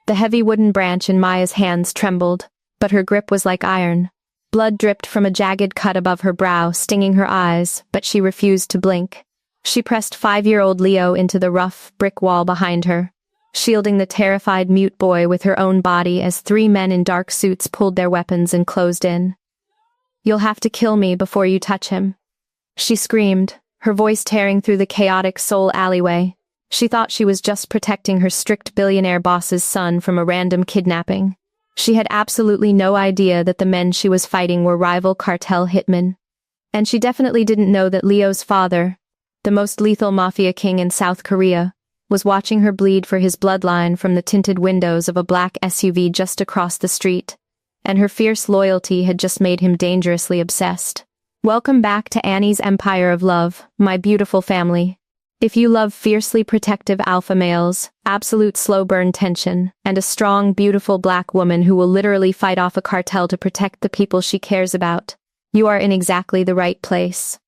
The heavy wooden branch in Maya's hands trembled, but her grip was like iron. Blood dripped from a jagged cut above her brow, stinging her eyes, but she refused to blink. She pressed 5-year-old Leo into the rough, brick wall behind her, shielding the terrified mute boy with her own body as 3 men in dark suits pulled their weapons and closed in. "You'll have to kill me before you touch him," she screamed, her voice tearing through the chaotic Seoul alleyway. She thought she was just protecting her strict billionaire boss's son from a random kidnapping. She had absolutely no idea that the men she was fighting were rival cartel hitmen. And she definitely didn't know that Leo's father, the most lethal mafia king in South Korea, was watching her bleed for his bloodline from the tinted windows of a black SUV just across the street, and her fierce loyalty had just made him dangerously obsessed. Welcome back to Annie's Empire of Love, my beautiful family. If you love fiercely protective alpha males, absolute slow burn tension, and a strong, beautiful black woman who will literally fight off a cartel to protect the people she cares about, you are in exactly the right place.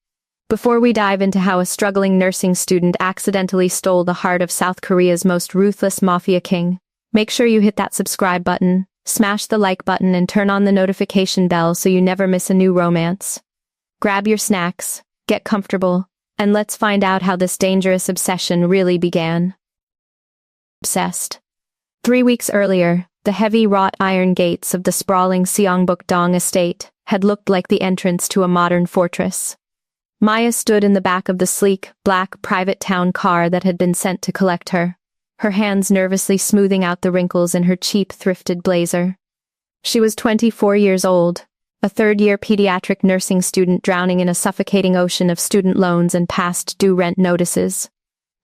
Before we dive into how a struggling nursing student accidentally stole the heart of South Korea's most ruthless mafia king, make sure you hit that subscribe button, smash the like button, and turn on the notification bell so you never miss a new romance. Grab your snacks, get comfortable, and let's find out how this dangerous obsession really began. Obsessed. 3 weeks earlier, the heavy wrought iron gates of the sprawling Seongbuk-dong estate had looked like the entrance to a modern fortress. Maya stood in the back of the sleek, black private town car that had been sent to collect her, her hands nervously smoothing out the wrinkles in her cheap thrifted blazer. She was 24 years old, a third-year pediatric nursing student drowning in a suffocating ocean of student loans and past due rent notices.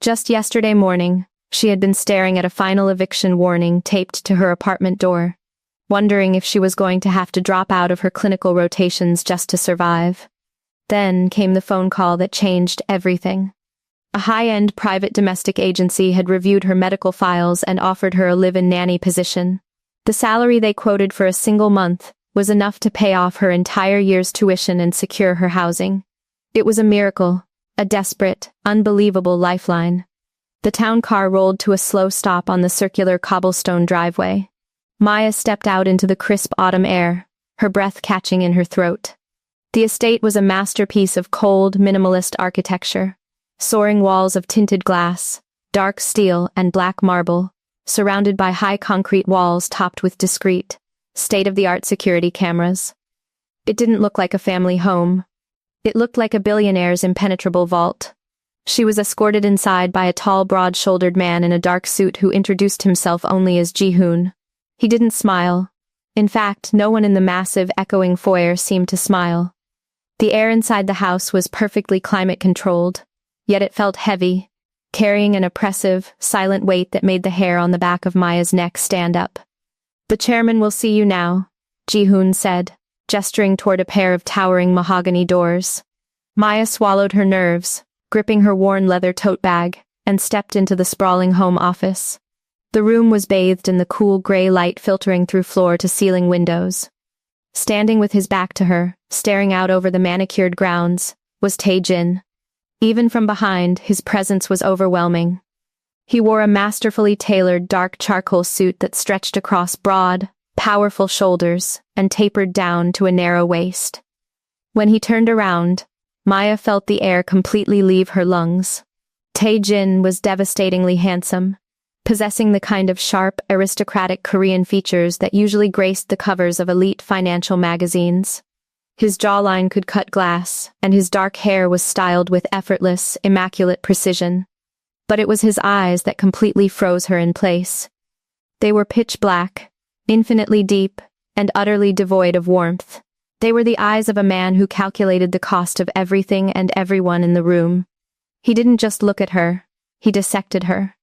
Just yesterday morning, she had been staring at a final eviction warning taped to her apartment door, wondering if she was going to have to drop out of her clinical rotations just to survive. Then came the phone call that changed everything. A high-end private domestic agency had reviewed her medical files and offered her a live-in nanny position. The salary they quoted for a single month was enough to pay off her entire year's tuition and secure her housing. It was a miracle, a desperate, unbelievable lifeline. The town car rolled to a slow stop on the circular cobblestone driveway. Maya stepped out into the crisp autumn air, her breath catching in her throat. The estate was a masterpiece of cold, minimalist architecture. Soaring walls of tinted glass, dark steel and black marble, surrounded by high concrete walls topped with discreet, state-of-the-art security cameras. It didn't look like a family home. It looked like a billionaire's impenetrable vault. She was escorted inside by a tall, broad-shouldered man in a dark suit who introduced himself only as Ji-hoon. He didn't smile. In fact, no one in the massive, echoing foyer seemed to smile. The air inside the house was perfectly climate-controlled, yet it felt heavy, carrying an oppressive, silent weight that made the hair on the back of Maya's neck stand up. "The chairman will see you now," Ji-hoon said, gesturing toward a pair of towering mahogany doors. Maya swallowed her nerves, gripping her worn leather tote bag, and stepped into the sprawling home office. The room was bathed in the cool gray light filtering through floor-to-ceiling windows. Standing with his back to her, staring out over the manicured grounds, was Tae-jin. Even from behind, his presence was overwhelming. He wore a masterfully tailored dark charcoal suit that stretched across broad, powerful shoulders and tapered down to a narrow waist. When he turned around, Maya felt the air completely leave her lungs. Tae-jin was devastatingly handsome, possessing the kind of sharp, aristocratic Korean features that usually graced the covers of elite financial magazines. His jawline could cut glass, and his dark hair was styled with effortless, immaculate precision. But it was his eyes that completely froze her in place. They were pitch black, infinitely deep, and utterly devoid of warmth. They were the eyes of a man who calculated the cost of everything and everyone in the room. He didn't just look at her, he dissected her.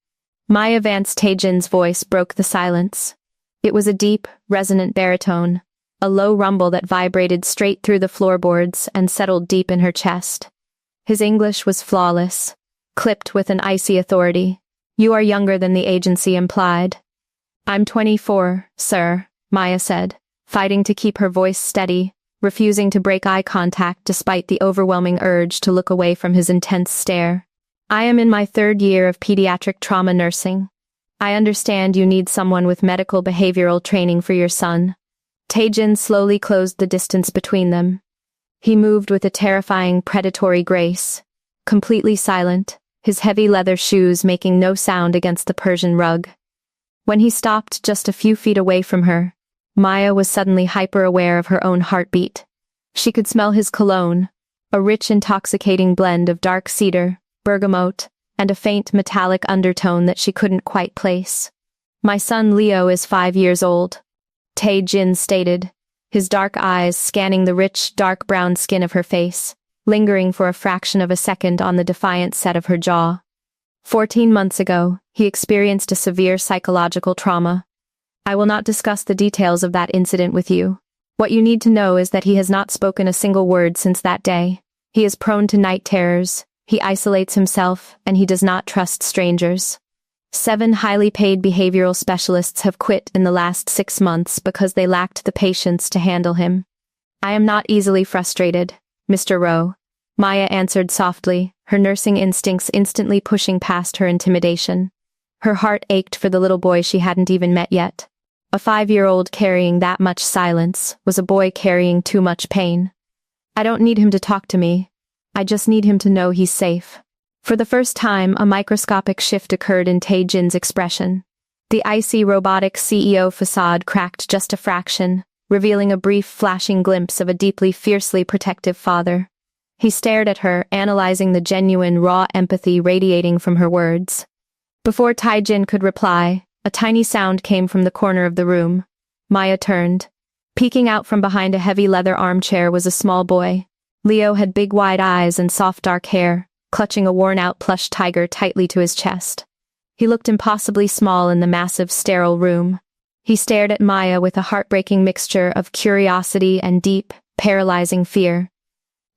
Maya Vance Tae-jin's voice broke the silence. It was a deep, resonant baritone, a low rumble that vibrated straight through the floorboards and settled deep in her chest. His English was flawless, clipped with an icy authority. "You are younger than the agency implied." "I'm 24, sir," Maya said, fighting to keep her voice steady, refusing to break eye contact despite the overwhelming urge to look away from his intense stare. "I am in my 3rd year of pediatric trauma nursing." I understand you need someone with medical behavioral training for your son. Tae-jin slowly closed the distance between them. He moved with a terrifying predatory grace, completely silent, his heavy leather shoes making no sound against the Persian rug. When he stopped just a few feet away from her, Maya was suddenly hyper-aware of her own heartbeat. She could smell his cologne, a rich intoxicating blend of dark cedar, bergamot, and a faint metallic undertone that she couldn't quite place. My son Leo is 5 years old, Tae-jin stated, his dark eyes scanning the rich, dark brown skin of her face, lingering for a fraction of a second on the defiant set of her jaw. 14 months ago, he experienced a severe psychological trauma. I will not discuss the details of that incident with you. What you need to know is that he has not spoken a single word since that day. He is prone to night terrors, he isolates himself, and he does not trust strangers. 7 highly paid behavioral specialists have quit in the last 6 months because they lacked the patience to handle him. I am not easily frustrated, Mr. Rho, Maya answered softly, her nursing instincts instantly pushing past her intimidation. Her heart ached for the little boy she hadn't even met yet. A 5-year-old carrying that much silence was a boy carrying too much pain. I don't need him to talk to me. I just need him to know he's safe. For the first time, a microscopic shift occurred in Tae-jin's expression. The icy robotic CEO facade cracked just a fraction, revealing a brief flashing glimpse of a deeply fiercely protective father. He stared at her, analyzing the genuine raw empathy radiating from her words. Before Tae-jin could reply, a tiny sound came from the corner of the room. Maya turned. Peeking out from behind a heavy leather armchair was a small boy. Leo had big wide eyes and soft dark hair, clutching a worn-out plush tiger tightly to his chest. He looked impossibly small in the massive, sterile room. He stared at Maya with a heartbreaking mixture of curiosity and deep, paralyzing fear.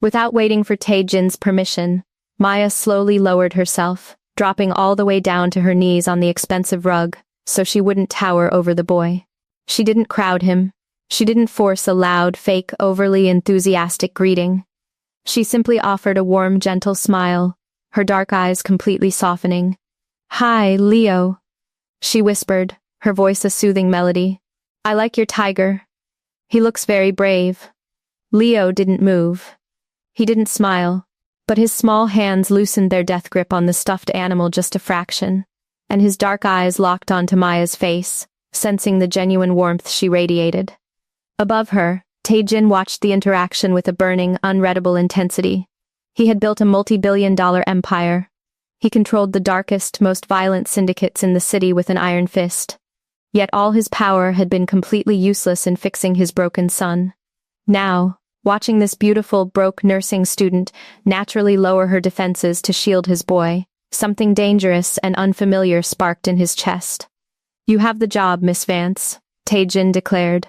Without waiting for Tae-jin's permission, Maya slowly lowered herself, dropping all the way down to her knees on the expensive rug, so she wouldn't tower over the boy. She didn't crowd him. She didn't force a loud, fake, overly enthusiastic greeting. She simply offered a warm, gentle smile, her dark eyes completely softening. "Hi, Leo," she whispered, her voice a soothing melody. "I like your tiger. He looks very brave." Leo didn't move. He didn't smile, but his small hands loosened their death grip on the stuffed animal just a fraction, and his dark eyes locked onto Maya's face, sensing the genuine warmth she radiated. Above her, Tae-jin watched the interaction with a burning, unreadable intensity. He had built a multi-billion-dollar empire. He controlled the darkest, most violent syndicates in the city with an iron fist. Yet all his power had been completely useless in fixing his broken son. Now, watching this beautiful, broke nursing student naturally lower her defenses to shield his boy, something dangerous and unfamiliar sparked in his chest. "You have the job, Miss Vance," Tae-jin declared,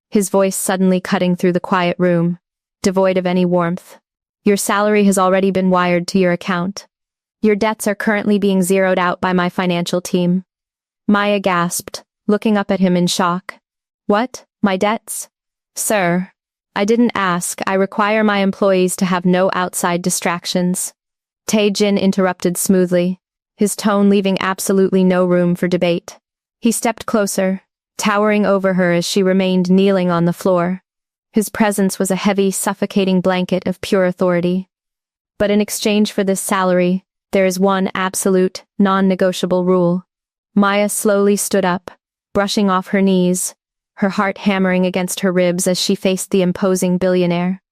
his voice suddenly cutting through the quiet room, devoid of any warmth. "Your salary has already been wired to your account. Your debts are currently being zeroed out by my financial team." Maya gasped, looking up at him in shock. "What? My debts?" "Sir, I didn't ask. I require my employees to have no outside distractions." Tae-jin interrupted smoothly, his tone leaving absolutely no room for debate. He stepped closer, towering over her as she remained kneeling on the floor. His presence was a heavy, suffocating blanket of pure authority. "But in exchange for this salary, there is one absolute, non-negotiable rule." Maya slowly stood up, brushing off her knees, her heart hammering against her ribs as she faced the imposing billionaire.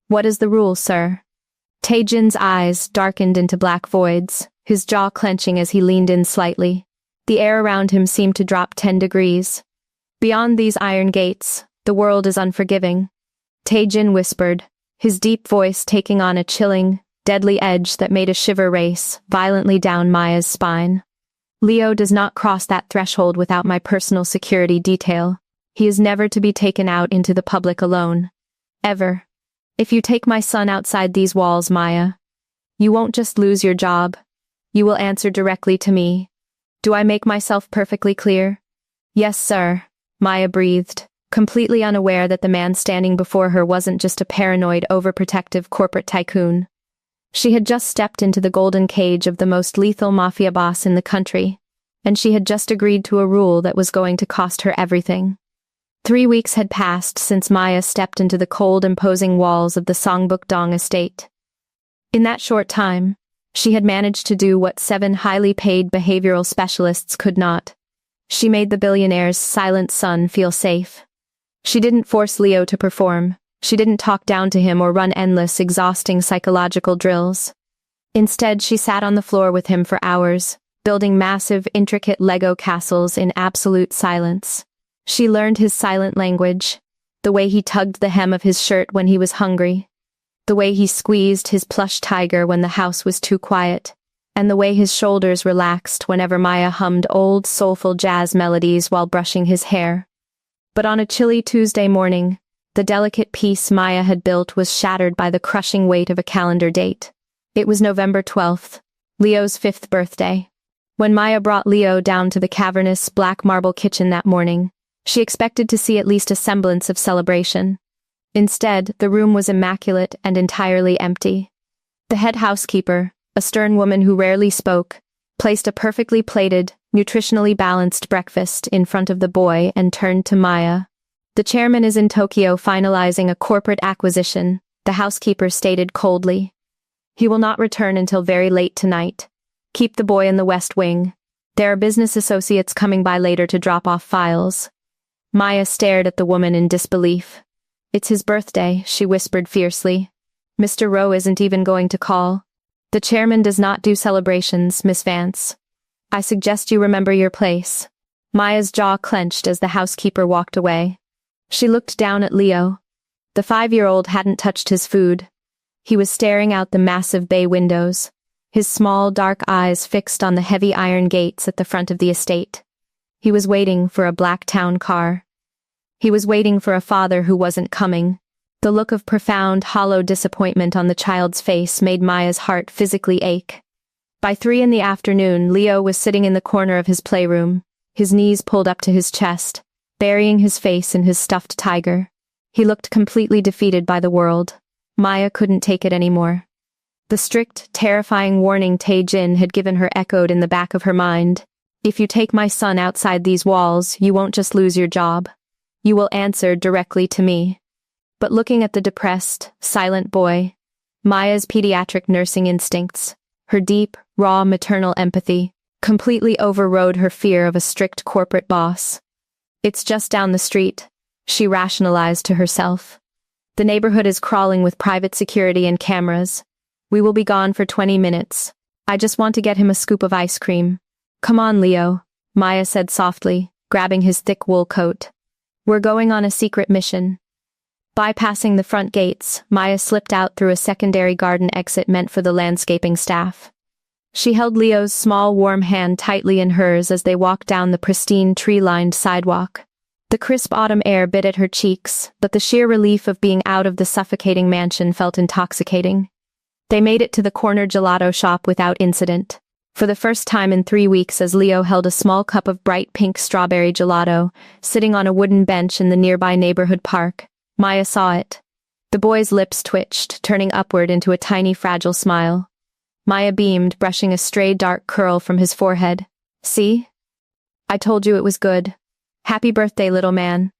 "What is the rule, sir?" Tae-jin's eyes darkened into black voids, his jaw clenching as he leaned in slightly. The air around him seemed to drop 10 degrees. "Beyond these iron gates, the world is unforgiving," Tae-jin whispered, his deep voice taking on a chilling, deadly edge that made a shiver race violently down Maya's spine. "Leo does not cross that threshold without my personal security detail. He is never to be taken out into the public alone. Ever. If you take my son outside these walls, Maya, you won't just lose your job. You will answer directly to me. Do I make myself perfectly clear?" "Yes, sir," Maya breathed, completely unaware that the man standing before her wasn't just a paranoid, overprotective corporate tycoon. She had just stepped into the golden cage of the most lethal mafia boss in the country, and she had just agreed to a rule that was going to cost her everything. 3 weeks had passed since Maya stepped into the cold, imposing walls of the Songbuk-dong estate. In that short time, she had managed to do what 7 highly paid behavioral specialists could not. She made the billionaire's silent son feel safe. She didn't force Leo to perform. She didn't talk down to him or run endless, exhausting psychological drills. Instead, she sat on the floor with him for hours, building massive, intricate Lego castles in absolute silence. She learned his silent language, the way he tugged the hem of his shirt when he was hungry, the way he squeezed his plush tiger when the house was too quiet, and the way his shoulders relaxed whenever Maya hummed old, soulful jazz melodies while brushing his hair. But on a chilly Tuesday morning, the delicate peace Maya had built was shattered by the crushing weight of a calendar date. It was November 12th, Leo's 5th birthday. When Maya brought Leo down to the cavernous, black marble kitchen that morning, she expected to see at least a semblance of celebration. Instead, the room was immaculate and entirely empty. The head housekeeper, a stern woman who rarely spoke, placed a perfectly plated, nutritionally balanced breakfast in front of the boy and turned to Maya. "The chairman is in Tokyo finalizing a corporate acquisition," the housekeeper stated coldly. "He will not return until very late tonight. Keep the boy in the West Wing. There are business associates coming by later to drop off files." Maya stared at the woman in disbelief. "It's his birthday," she whispered fiercely. "Mr. Rho isn't even going to call. The chairman does not do celebrations, Miss Vance. I suggest you remember your place." Maya's jaw clenched as the housekeeper walked away. She looked down at Leo. The 5-year-old hadn't touched his food. He was staring out the massive bay windows, his small, dark eyes fixed on the heavy iron gates at the front of the estate. He was waiting for a black town car. He was waiting for a father who wasn't coming. The look of profound, hollow disappointment on the child's face made Maya's heart physically ache. By 3 in the afternoon, Leo was sitting in the corner of his playroom, his knees pulled up to his chest, burying his face in his stuffed tiger. He looked completely defeated by the world. Maya couldn't take it anymore. The strict, terrifying warning Tae-jin had given her echoed in the back of her mind. "If you take my son outside these walls, you won't just lose your job. You will answer directly to me." But looking at the depressed, silent boy, Maya's pediatric nursing instincts, her deep, raw maternal empathy, completely overrode her fear of a strict corporate boss. "It's just down the street," she rationalized to herself. "The neighborhood is crawling with private security and cameras. We will be gone for 20 minutes. I just want to get him a scoop of ice cream." "Come on, Leo," Maya said softly, grabbing his thick wool coat. "We're going on a secret mission." Bypassing the front gates, Maya slipped out through a secondary garden exit meant for the landscaping staff. She held Leo's small, warm hand tightly in hers as they walked down the pristine, tree-lined sidewalk. The crisp autumn air bit at her cheeks, but the sheer relief of being out of the suffocating mansion felt intoxicating. They made it to the corner gelato shop without incident. For the first time in 3 weeks, as Leo held a small cup of bright pink strawberry gelato, sitting on a wooden bench in the nearby neighborhood park, Maya saw it. The boy's lips twitched, turning upward into a tiny fragile smile. Maya beamed, brushing a stray dark curl from his forehead. "See? I told you it was good. Happy birthday, little man."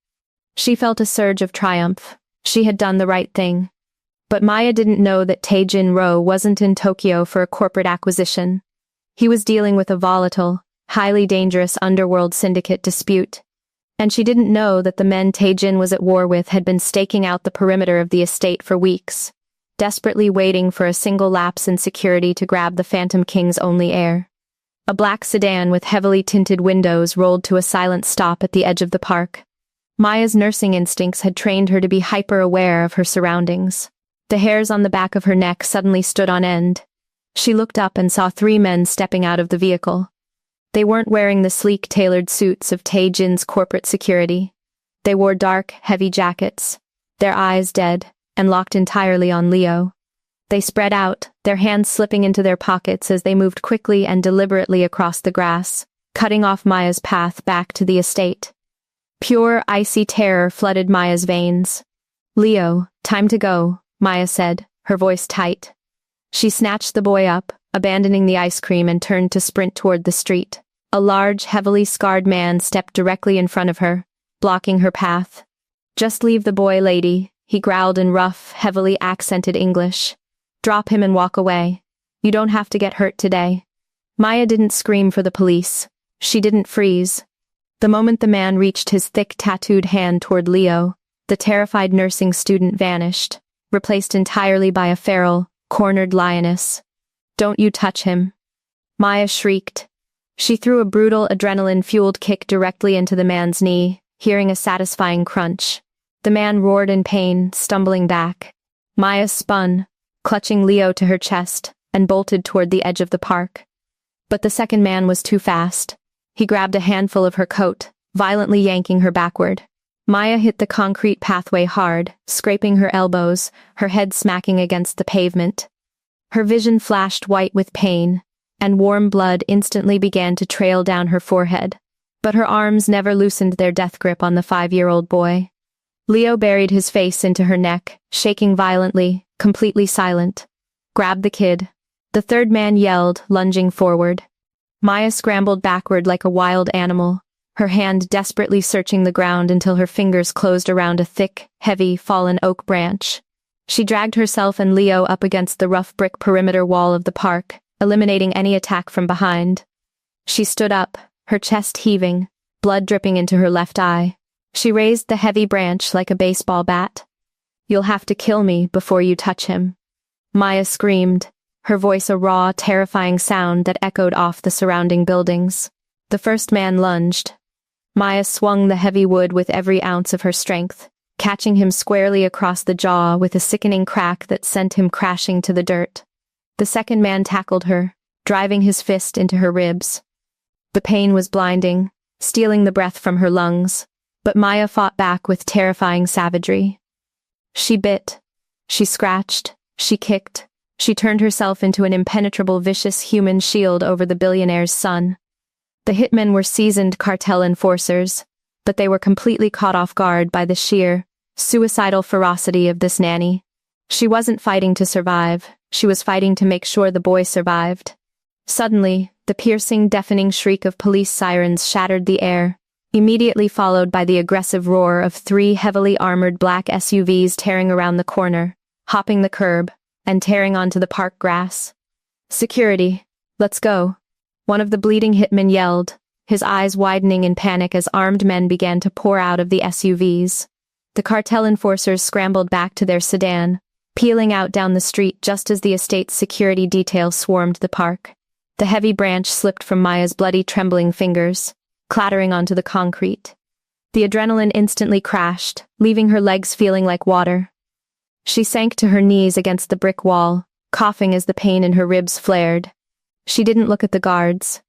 She felt a surge of triumph. She had done the right thing. But Maya didn't know that Tae-jin Rho wasn't in Tokyo for a corporate acquisition. He was dealing with a volatile, highly dangerous underworld syndicate dispute. And she didn't know that the men Tae-jin was at war with had been staking out the perimeter of the estate for weeks, desperately waiting for a single lapse in security to grab the Phantom King's only heir. A black sedan with heavily tinted windows rolled to a silent stop at the edge of the park. Maya's nursing instincts had trained her to be hyper-aware of her surroundings. The hairs on the back of her neck suddenly stood on end. She looked up and saw 3 men stepping out of the vehicle. They weren't wearing the sleek, tailored suits of Tae-jin's corporate security. They wore dark, heavy jackets, their eyes dead, and locked entirely on Leo. They spread out, their hands slipping into their pockets as they moved quickly and deliberately across the grass, cutting off Maya's path back to the estate. Pure, icy terror flooded Maya's veins. "Leo, time to go," Maya said, her voice tight. She snatched the boy up, abandoning the ice cream, and turned to sprint toward the street. A large, heavily scarred man stepped directly in front of her, blocking her path. "Just leave the boy, lady," he growled in rough, heavily accented English. "Drop him and walk away. You don't have to get hurt today." Maya didn't scream for the police. She didn't freeze. The moment the man reached his thick, tattooed hand toward Leo, the terrified nursing student vanished, replaced entirely by a feral, cornered lioness. "Don't you touch him." Maya shrieked. She threw a brutal, adrenaline-fueled kick directly into the man's knee, hearing a satisfying crunch. The man roared in pain, stumbling back. Maya spun, clutching Leo to her chest, and bolted toward the edge of the park. But the second man was too fast. He grabbed a handful of her coat, violently yanking her backward. Maya hit the concrete pathway hard, scraping her elbows, her head smacking against the pavement. Her vision flashed white with pain, and warm blood instantly began to trail down her forehead. But her arms never loosened their death grip on the 5-year-old boy. Leo buried his face into her neck, shaking violently, completely silent. "Grab the kid." The third man yelled, lunging forward. Maya scrambled backward like a wild animal, her hand desperately searching the ground until her fingers closed around a thick, heavy, fallen oak branch. She dragged herself and Leo up against the rough brick perimeter wall of the park, eliminating any attack from behind. She stood up, her chest heaving, blood dripping into her left eye. She raised the heavy branch like a baseball bat. "You'll have to kill me before you touch him." Maya screamed, her voice a raw, terrifying sound that echoed off the surrounding buildings. The first man lunged. Maya swung the heavy wood with every ounce of her strength, catching him squarely across the jaw with a sickening crack that sent him crashing to the dirt. The second man tackled her, driving his fist into her ribs. The pain was blinding, stealing the breath from her lungs, but Maya fought back with terrifying savagery. She bit. She scratched. She kicked. She turned herself into an impenetrable, vicious human shield over the billionaire's son. The hitmen were seasoned cartel enforcers, but they were completely caught off guard by the sheer, suicidal ferocity of this nanny. She wasn't fighting to survive, she was fighting to make sure the boy survived. Suddenly, the piercing, deafening shriek of police sirens shattered the air, immediately followed by the aggressive roar of 3 heavily armored black SUVs tearing around the corner, hopping the curb, and tearing onto the park grass. "Security, let's go," one of the bleeding hitmen yelled, his eyes widening in panic as armed men began to pour out of the SUVs. The cartel enforcers scrambled back to their sedan, peeling out down the street just as the estate's security detail swarmed the park. The heavy branch slipped from Maya's bloody, trembling fingers, clattering onto the concrete. The adrenaline instantly crashed, leaving her legs feeling like water. She sank to her knees against the brick wall, coughing as the pain in her ribs flared. She didn't look at the guards.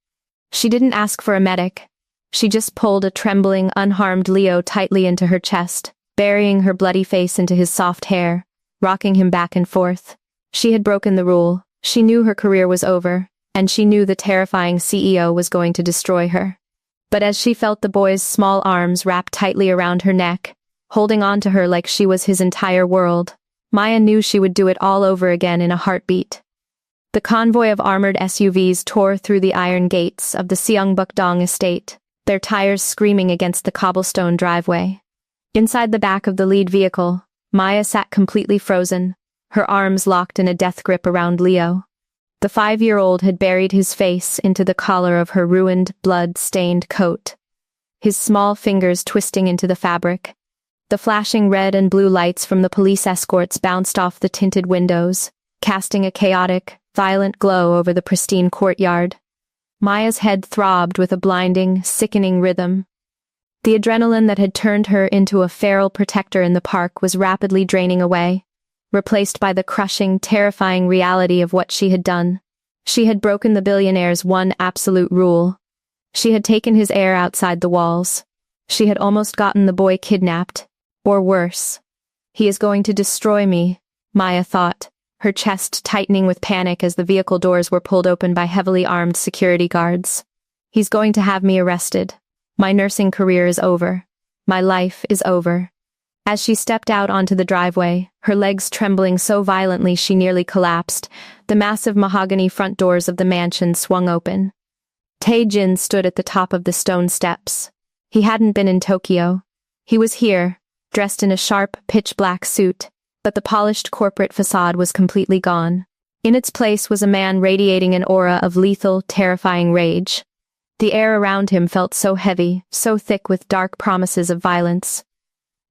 She didn't ask for a medic. She just pulled a trembling, unharmed Leo tightly into her chest, burying her bloody face into his soft hair, rocking him back and forth. She had broken the rule. She knew her career was over, and she knew the terrifying CEO was going to destroy her. But as she felt the boy's small arms wrap tightly around her neck, holding on to her like she was his entire world, Maya knew she would do it all over again in a heartbeat. The convoy of armored SUVs tore through the iron gates of the Seongbuk-dong estate, their tires screaming against the cobblestone driveway. Inside the back of the lead vehicle, Maya sat completely frozen, her arms locked in a death grip around Leo. The 5-year-old had buried his face into the collar of her ruined, blood-stained coat, his small fingers twisting into the fabric. The flashing red and blue lights from the police escorts bounced off the tinted windows, casting a chaotic, violent glow over the pristine courtyard. Maya's head throbbed with a blinding, sickening rhythm. The adrenaline that had turned her into a feral protector in the park was rapidly draining away, replaced by the crushing, terrifying reality of what she had done. She had broken the billionaire's one absolute rule. She had taken his heir outside the walls. She had almost gotten the boy kidnapped. Or worse. "He is going to destroy me," Maya thought, her chest tightening with panic as the vehicle doors were pulled open by heavily armed security guards. "He's going to have me arrested. My nursing career is over. My life is over." As she stepped out onto the driveway, her legs trembling so violently she nearly collapsed, the massive mahogany front doors of the mansion swung open. Tae-jin stood at the top of the stone steps. He hadn't been in Tokyo. He was here, dressed in a sharp, pitch-black suit, but the polished corporate facade was completely gone. In its place was a man radiating an aura of lethal, terrifying rage. The air around him felt so heavy, so thick with dark promises of violence,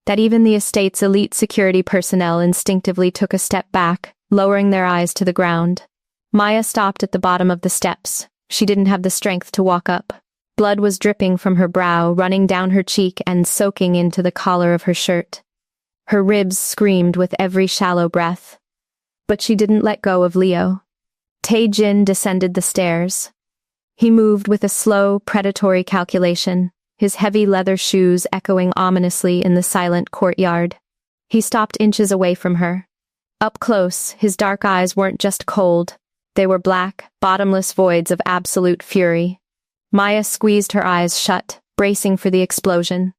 that even the estate's elite security personnel instinctively took a step back, lowering their eyes to the ground. Maya stopped at the bottom of the steps. She didn't have the strength to walk up. Blood was dripping from her brow, running down her cheek and soaking into the collar of her shirt. Her ribs screamed with every shallow breath. But she didn't let go of Leo. Tae-jin descended the stairs. He moved with a slow, predatory calculation, his heavy leather shoes echoing ominously in the silent courtyard. He stopped inches away from her. Up close, his dark eyes weren't just cold. They were black, bottomless voids of absolute fury. Maya squeezed her eyes shut, bracing for the explosion.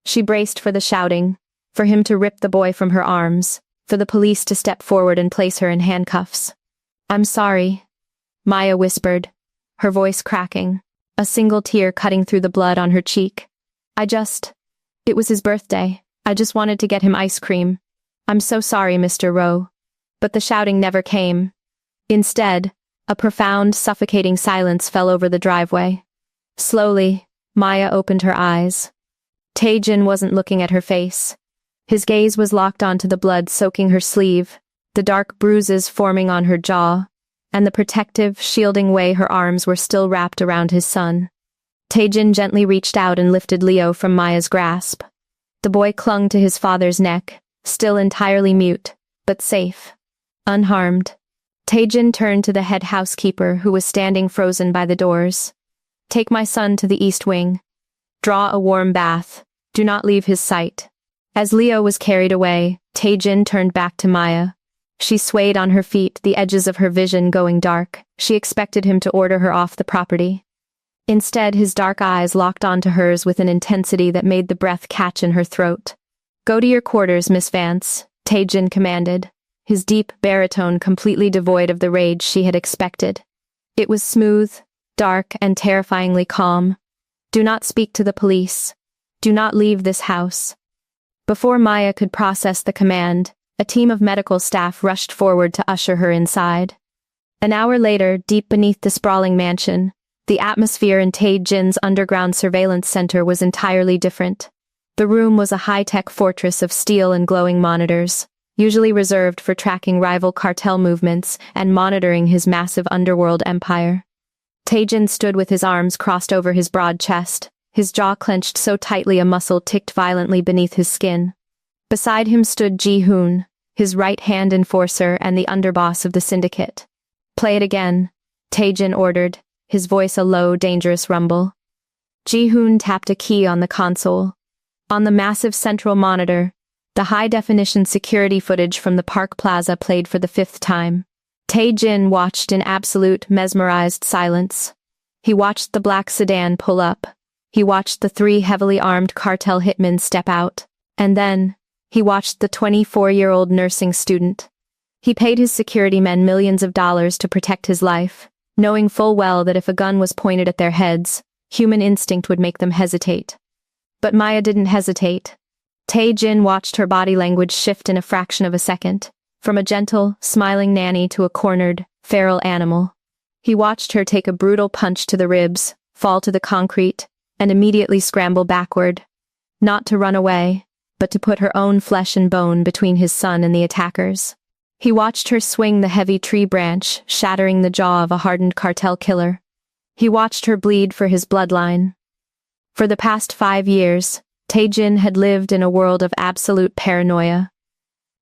She braced for the shouting, for him to rip the boy from her arms, for the police to step forward and place her in handcuffs. "I'm sorry," Maya whispered, her voice cracking, a single tear cutting through the blood on her cheek. It was his birthday. I just wanted to get him ice cream. I'm so sorry, Mr. Rho." But the shouting never came. Instead, a profound, suffocating silence fell over the driveway. Slowly, Maya opened her eyes. Tae-jin wasn't looking at her face. His gaze was locked onto the blood soaking her sleeve, the dark bruises forming on her jaw, and the protective, shielding way her arms were still wrapped around his son. Tae-jin gently reached out and lifted Leo from Maya's grasp. The boy clung to his father's neck, still entirely mute, but safe, unharmed. Tae-jin turned to the head housekeeper who was standing frozen by the doors. "Take my son to the east wing. Draw a warm bath. Do not leave his sight." As Leo was carried away, Tae-jin turned back to Maya. She swayed on her feet, the edges of her vision going dark. She expected him to order her off the property. Instead, his dark eyes locked onto hers with an intensity that made the breath catch in her throat. "Go to your quarters, Miss Vance," Tae-jin commanded, his deep baritone completely devoid of the rage she had expected. It was smooth, dark, and terrifyingly calm. "Do not speak to the police. Do not leave this house." Before Maya could process the command, a team of medical staff rushed forward to usher her inside. An hour later, deep beneath the sprawling mansion, the atmosphere in Tae-jin's underground surveillance center was entirely different. The room was a high-tech fortress of steel and glowing monitors, usually reserved for tracking rival cartel movements and monitoring his massive underworld empire. Tae-jin stood with his arms crossed over his broad chest, his jaw clenched so tightly a muscle ticked violently beneath his skin. Beside him stood Ji-hoon, his right-hand enforcer and the underboss of the syndicate. "Play it again," Tae-jin ordered, his voice a low, dangerous rumble. Ji-hoon tapped a key on the console. On the massive central monitor, the high-definition security footage from the Park Plaza played for the 5th time. Tae-jin watched in absolute, mesmerized silence. He watched the black sedan pull up. He watched the 3 heavily armed cartel hitmen step out. And then, he watched the 24-year-old nursing student. He paid his security men millions of dollars to protect his life, knowing full well that if a gun was pointed at their heads, human instinct would make them hesitate. But Maya didn't hesitate. Tae-jin watched her body language shift in a fraction of a second, from a gentle, smiling nanny to a cornered, feral animal. He watched her take a brutal punch to the ribs, fall to the concrete, and immediately scramble backward. Not to run away, but to put her own flesh and bone between his son and the attackers. He watched her swing the heavy tree branch, shattering the jaw of a hardened cartel killer. He watched her bleed for his bloodline. For the past 5 years, Tae-jin had lived in a world of absolute paranoia.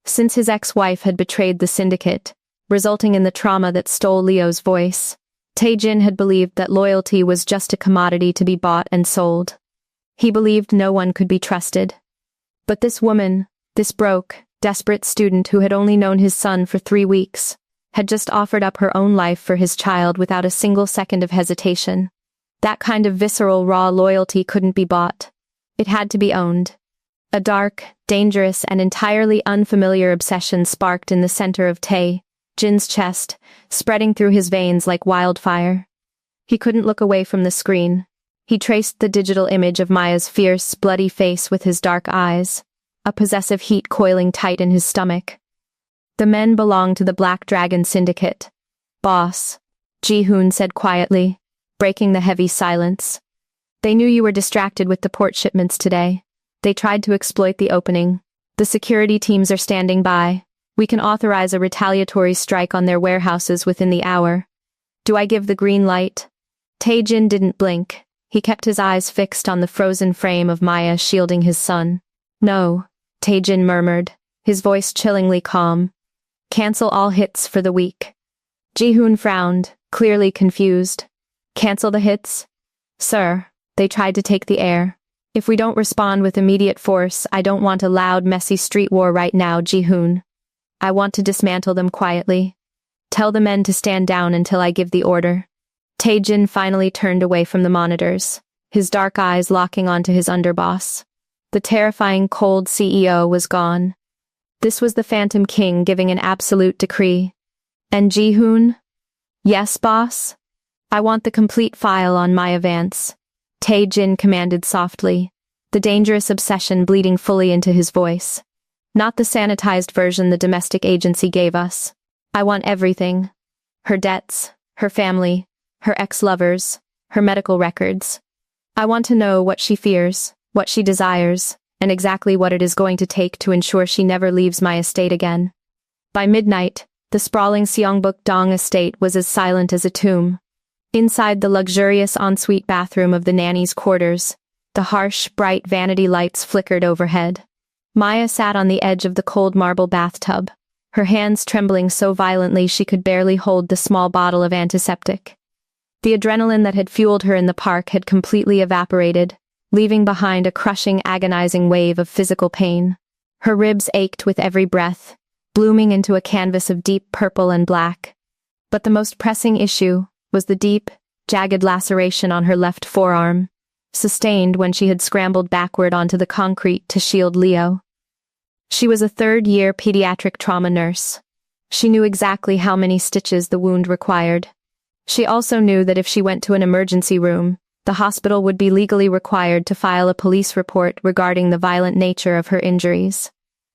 Since his ex-wife had betrayed the syndicate, resulting in the trauma that stole Leo's voice, Tae-jin had believed that loyalty was just a commodity to be bought and sold. He believed no one could be trusted. But this woman, this broke, desperate student who had only known his son for 3 weeks, had just offered up her own life for his child without a single second of hesitation. That kind of visceral, raw loyalty couldn't be bought. It had to be owned. A dark, dangerous, and entirely unfamiliar obsession sparked in the center of Tae-jin's chest, spreading through his veins like wildfire. He couldn't look away from the screen. He traced the digital image of Maya's fierce, bloody face with his dark eyes, a possessive heat coiling tight in his stomach. The men belonged to the Black Dragon Syndicate. Boss, Ji-hoon said quietly, breaking the heavy silence. They knew you were distracted with the port shipments today. They tried to exploit the opening. The security teams are standing by. We can authorize a retaliatory strike on their warehouses within the hour. Do I give the green light? Tae-jin didn't blink. He kept his eyes fixed on the frozen frame of Maya shielding his son. No, Tae-jin murmured, his voice chillingly calm. Cancel all hits for the week. Ji-hoon frowned, clearly confused. Cancel the hits? Sir, they tried to take the air. If we don't respond with immediate force, I don't want a loud, messy street war right now, Ji-hoon. I want to dismantle them quietly. Tell the men to stand down until I give the order. Tae-jin finally turned away from the monitors, his dark eyes locking onto his underboss. The terrifying, cold CEO was gone. This was the Phantom King giving an absolute decree. And Ji-hoon? Yes, boss? I want the complete file on Maya Vance. Tae-jin commanded softly, the dangerous obsession bleeding fully into his voice. Not the sanitized version the domestic agency gave us. I want everything. Her debts, her family, her ex-lovers, her medical records. I want to know what she fears, what she desires, and exactly what it is going to take to ensure she never leaves my estate again. By midnight, the sprawling Seongbuk-dong estate was as silent as a tomb. Inside the luxurious ensuite bathroom of the nanny's quarters, the harsh, bright vanity lights flickered overhead. Maya sat on the edge of the cold marble bathtub, her hands trembling so violently she could barely hold the small bottle of antiseptic. The adrenaline that had fueled her in the park had completely evaporated, leaving behind a crushing, agonizing wave of physical pain. Her ribs ached with every breath, blooming into a canvas of deep purple and black. But the most pressing issue was the deep, jagged laceration on her left forearm, sustained when she had scrambled backward onto the concrete to shield Leo. She was a third-year pediatric trauma nurse. She knew exactly how many stitches the wound required. She also knew that if she went to an emergency room, the hospital would be legally required to file a police report regarding the violent nature of her injuries.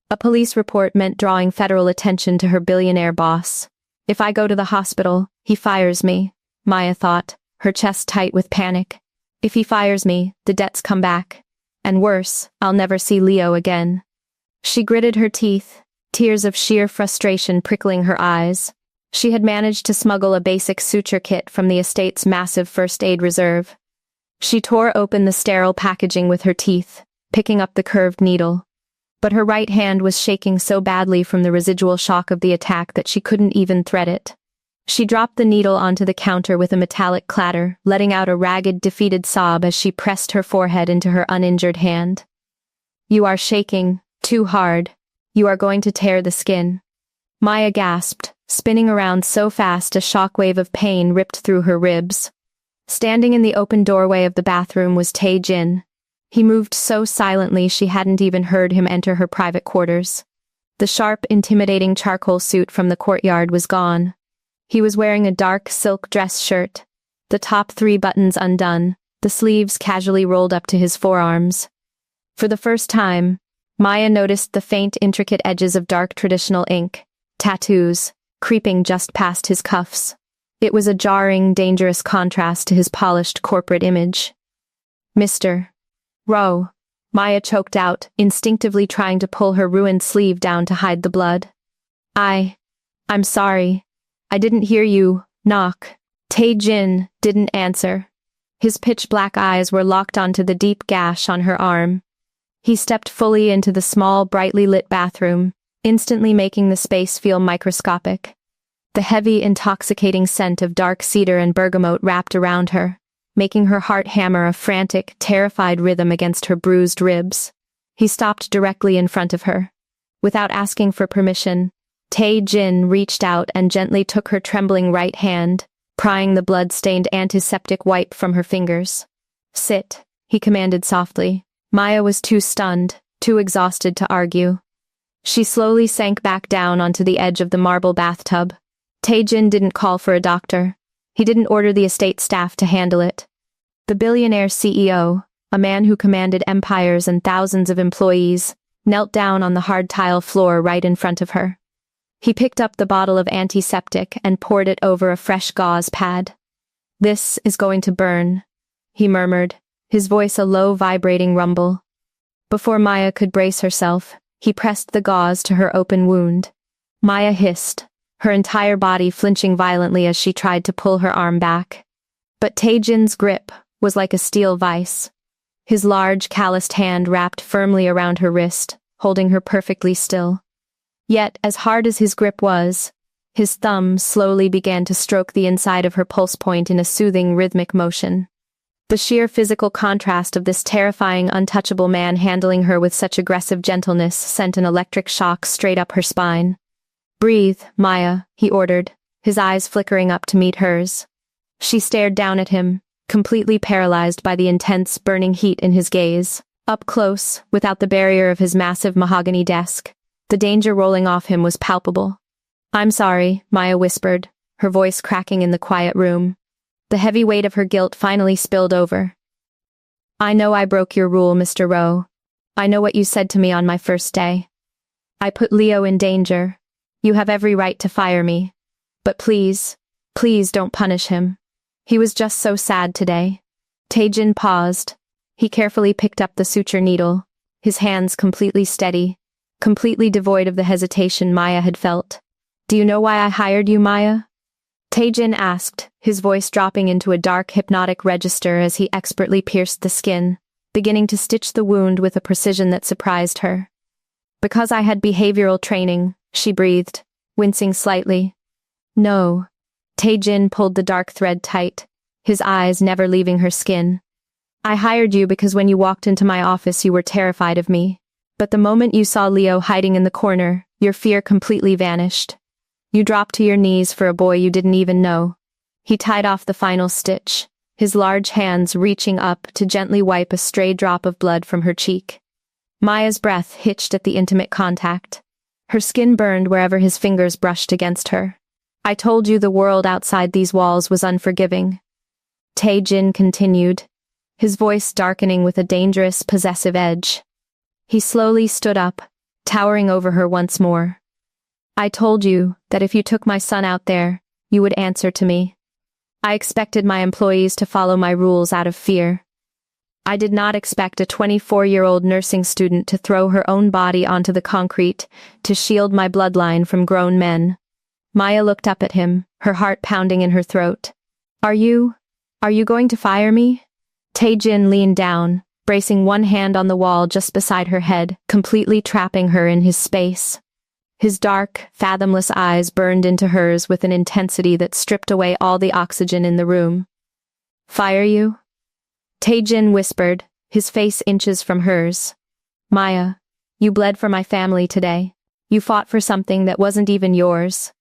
A police report meant drawing federal attention to her billionaire boss. If I go to the hospital, he fires me, Maya thought, her chest tight with panic. If he fires me, the debts come back. And worse, I'll never see Leo again. She gritted her teeth, tears of sheer frustration prickling her eyes. She had managed to smuggle a basic suture kit from the estate's massive first aid reserve. She tore open the sterile packaging with her teeth, picking up the curved needle. But her right hand was shaking so badly from the residual shock of the attack that she couldn't even thread it. She dropped the needle onto the counter with a metallic clatter, letting out a ragged, defeated sob as she pressed her forehead into her uninjured hand. You are shaking, too hard. You are going to tear the skin. Maya gasped, spinning around so fast a shockwave of pain ripped through her ribs. Standing in the open doorway of the bathroom was Tae-jin. He moved so silently she hadn't even heard him enter her private quarters. The sharp, intimidating charcoal suit from the courtyard was gone. He was wearing a dark silk dress shirt, the top 3 buttons undone, the sleeves casually rolled up to his forearms. For the first time, Maya noticed the faint, intricate edges of dark traditional ink, tattoos, creeping just past his cuffs. It was a jarring, dangerous contrast to his polished corporate image. Mr. Rho, Maya choked out, instinctively trying to pull her ruined sleeve down to hide the blood. I'm sorry. I didn't hear you knock. Tae-jin didn't answer. His pitch-black eyes were locked onto the deep gash on her arm. He stepped fully into the small, brightly lit bathroom, instantly making the space feel microscopic. The heavy, intoxicating scent of dark cedar and bergamot wrapped around her, making her heart hammer a frantic, terrified rhythm against her bruised ribs. He stopped directly in front of her. Without asking for permission, Tae-jin reached out and gently took her trembling right hand, prying the blood-stained antiseptic wipe from her fingers. Sit, he commanded softly. Maya was too stunned, too exhausted to argue. She slowly sank back down onto the edge of the marble bathtub. Tae-jin didn't call for a doctor. He didn't order the estate staff to handle it. The billionaire CEO, a man who commanded empires and thousands of employees, knelt down on the hard tile floor right in front of her. He picked up the bottle of antiseptic and poured it over a fresh gauze pad. "This is going to burn," he murmured, his voice a low vibrating rumble. Before Maya could brace herself, he pressed the gauze to her open wound. Maya hissed, her entire body flinching violently as she tried to pull her arm back. But Tae-jin's grip was like a steel vice. His large, calloused hand wrapped firmly around her wrist, holding her perfectly still. Yet, as hard as his grip was, his thumb slowly began to stroke the inside of her pulse point in a soothing, rhythmic motion. The sheer physical contrast of this terrifying, untouchable man handling her with such aggressive gentleness sent an electric shock straight up her spine. "Breathe, Maya," he ordered, his eyes flickering up to meet hers. She stared down at him, completely paralyzed by the intense, burning heat in his gaze. Up close, without the barrier of his massive mahogany desk, the danger rolling off him was palpable. "I'm sorry," Maya whispered, her voice cracking in the quiet room. The heavy weight of her guilt finally spilled over. "I know I broke your rule, Mr. Rho. I know what you said to me on my first day. I put Leo in danger. You have every right to fire me. But please, please don't punish him. He was just so sad today." Tae-jin paused. He carefully picked up the suture needle, his hands completely steady, completely devoid of the hesitation Maya had felt. "Do you know why I hired you, Maya?" Tae-jin asked, his voice dropping into a dark, hypnotic register as he expertly pierced the skin, beginning to stitch the wound with a precision that surprised her. "Because I had behavioral training," she breathed, wincing slightly. "No." Tae-jin pulled the dark thread tight, his eyes never leaving her skin. "I hired you because when you walked into my office you were terrified of me. But the moment you saw Leo hiding in the corner, your fear completely vanished. You dropped to your knees for a boy you didn't even know." He tied off the final stitch, his large hands reaching up to gently wipe a stray drop of blood from her cheek. Maya's breath hitched at the intimate contact. Her skin burned wherever his fingers brushed against her. "I told you the world outside these walls was unforgiving." Tae-jin continued, his voice darkening with a dangerous, possessive edge. He slowly stood up, towering over her once more. "I told you that if you took my son out there, you would answer to me. I expected my employees to follow my rules out of fear. I did not expect a 24-year-old nursing student to throw her own body onto the concrete to shield my bloodline from grown men." Maya looked up at him, her heart pounding in her throat. Are you going to fire me?" Tae-jin leaned down, bracing one hand on the wall just beside her head, completely trapping her in his space. His dark, fathomless eyes burned into hers with an intensity that stripped away all the oxygen in the room. "Fire you?" Tae-jin whispered, his face inches from hers. "Maya, you bled for my family today. You fought for something that wasn't even yours.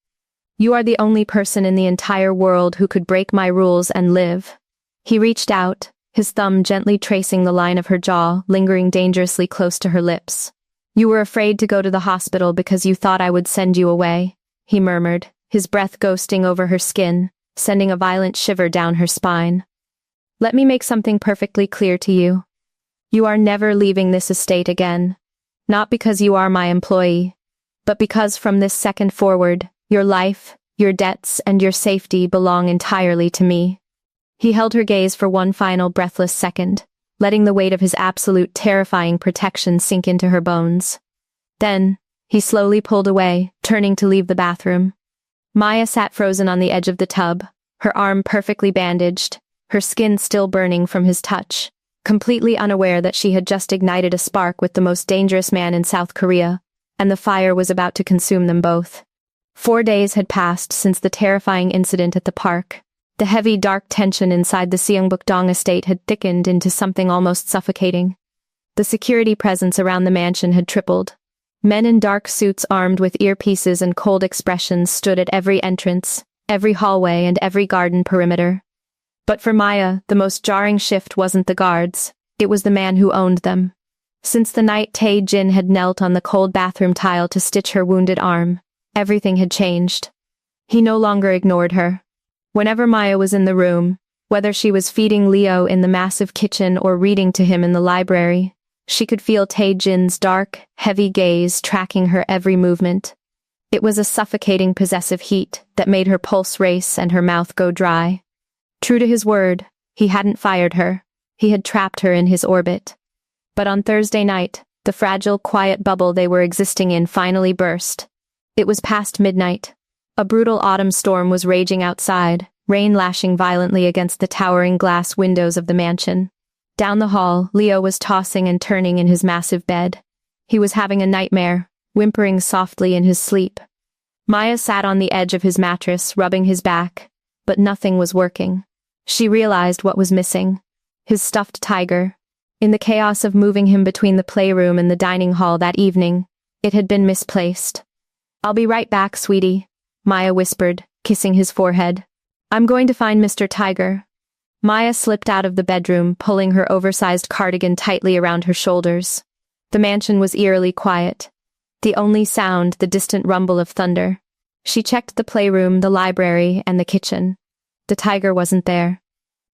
You are the only person in the entire world who could break my rules and live." He reached out, his thumb gently tracing the line of her jaw, lingering dangerously close to her lips. "You were afraid to go to the hospital because you thought I would send you away," he murmured, his breath ghosting over her skin, sending a violent shiver down her spine. "Let me make something perfectly clear to you. You are never leaving this estate again. Not because you are my employee, but because from this second forward, your life, your debts, and your safety belong entirely to me." He held her gaze for one final breathless second, letting the weight of his absolute terrifying protection sink into her bones. Then, he slowly pulled away, turning to leave the bathroom. Maya sat frozen on the edge of the tub, her arm perfectly bandaged, her skin still burning from his touch, completely unaware that she had just ignited a spark with the most dangerous man in South Korea, and the fire was about to consume them both. 4 days had passed since the terrifying incident at the park. The heavy, dark tension inside the Seongbuk-dong estate had thickened into something almost suffocating. The security presence around the mansion had tripled. Men in dark suits armed with earpieces and cold expressions stood at every entrance, every hallway, and every garden perimeter. But for Maya, the most jarring shift wasn't the guards, it was the man who owned them. Since the night Tae-jin had knelt on the cold bathroom tile to stitch her wounded arm, everything had changed. He no longer ignored her. Whenever Maya was in the room, whether she was feeding Leo in the massive kitchen or reading to him in the library, she could feel Tae-jin's dark, heavy gaze tracking her every movement. It was a suffocating possessive heat that made her pulse race and her mouth go dry. True to his word, he hadn't fired her. He had trapped her in his orbit. But on Thursday night, the fragile, quiet bubble they were existing in finally burst. It was past midnight. A brutal autumn storm was raging outside, rain lashing violently against the towering glass windows of the mansion. Down the hall, Leo was tossing and turning in his massive bed. He was having a nightmare, whimpering softly in his sleep. Maya sat on the edge of his mattress, rubbing his back, but nothing was working. She realized what was missing. His stuffed tiger. In the chaos of moving him between the playroom and the dining hall that evening, it had been misplaced. "I'll be right back, sweetie," Maya whispered, kissing his forehead. "I'm going to find Mr. Tiger." Maya slipped out of the bedroom, pulling her oversized cardigan tightly around her shoulders. The mansion was eerily quiet. The only sound, the distant rumble of thunder. She checked the playroom, the library, and the kitchen. The tiger wasn't there.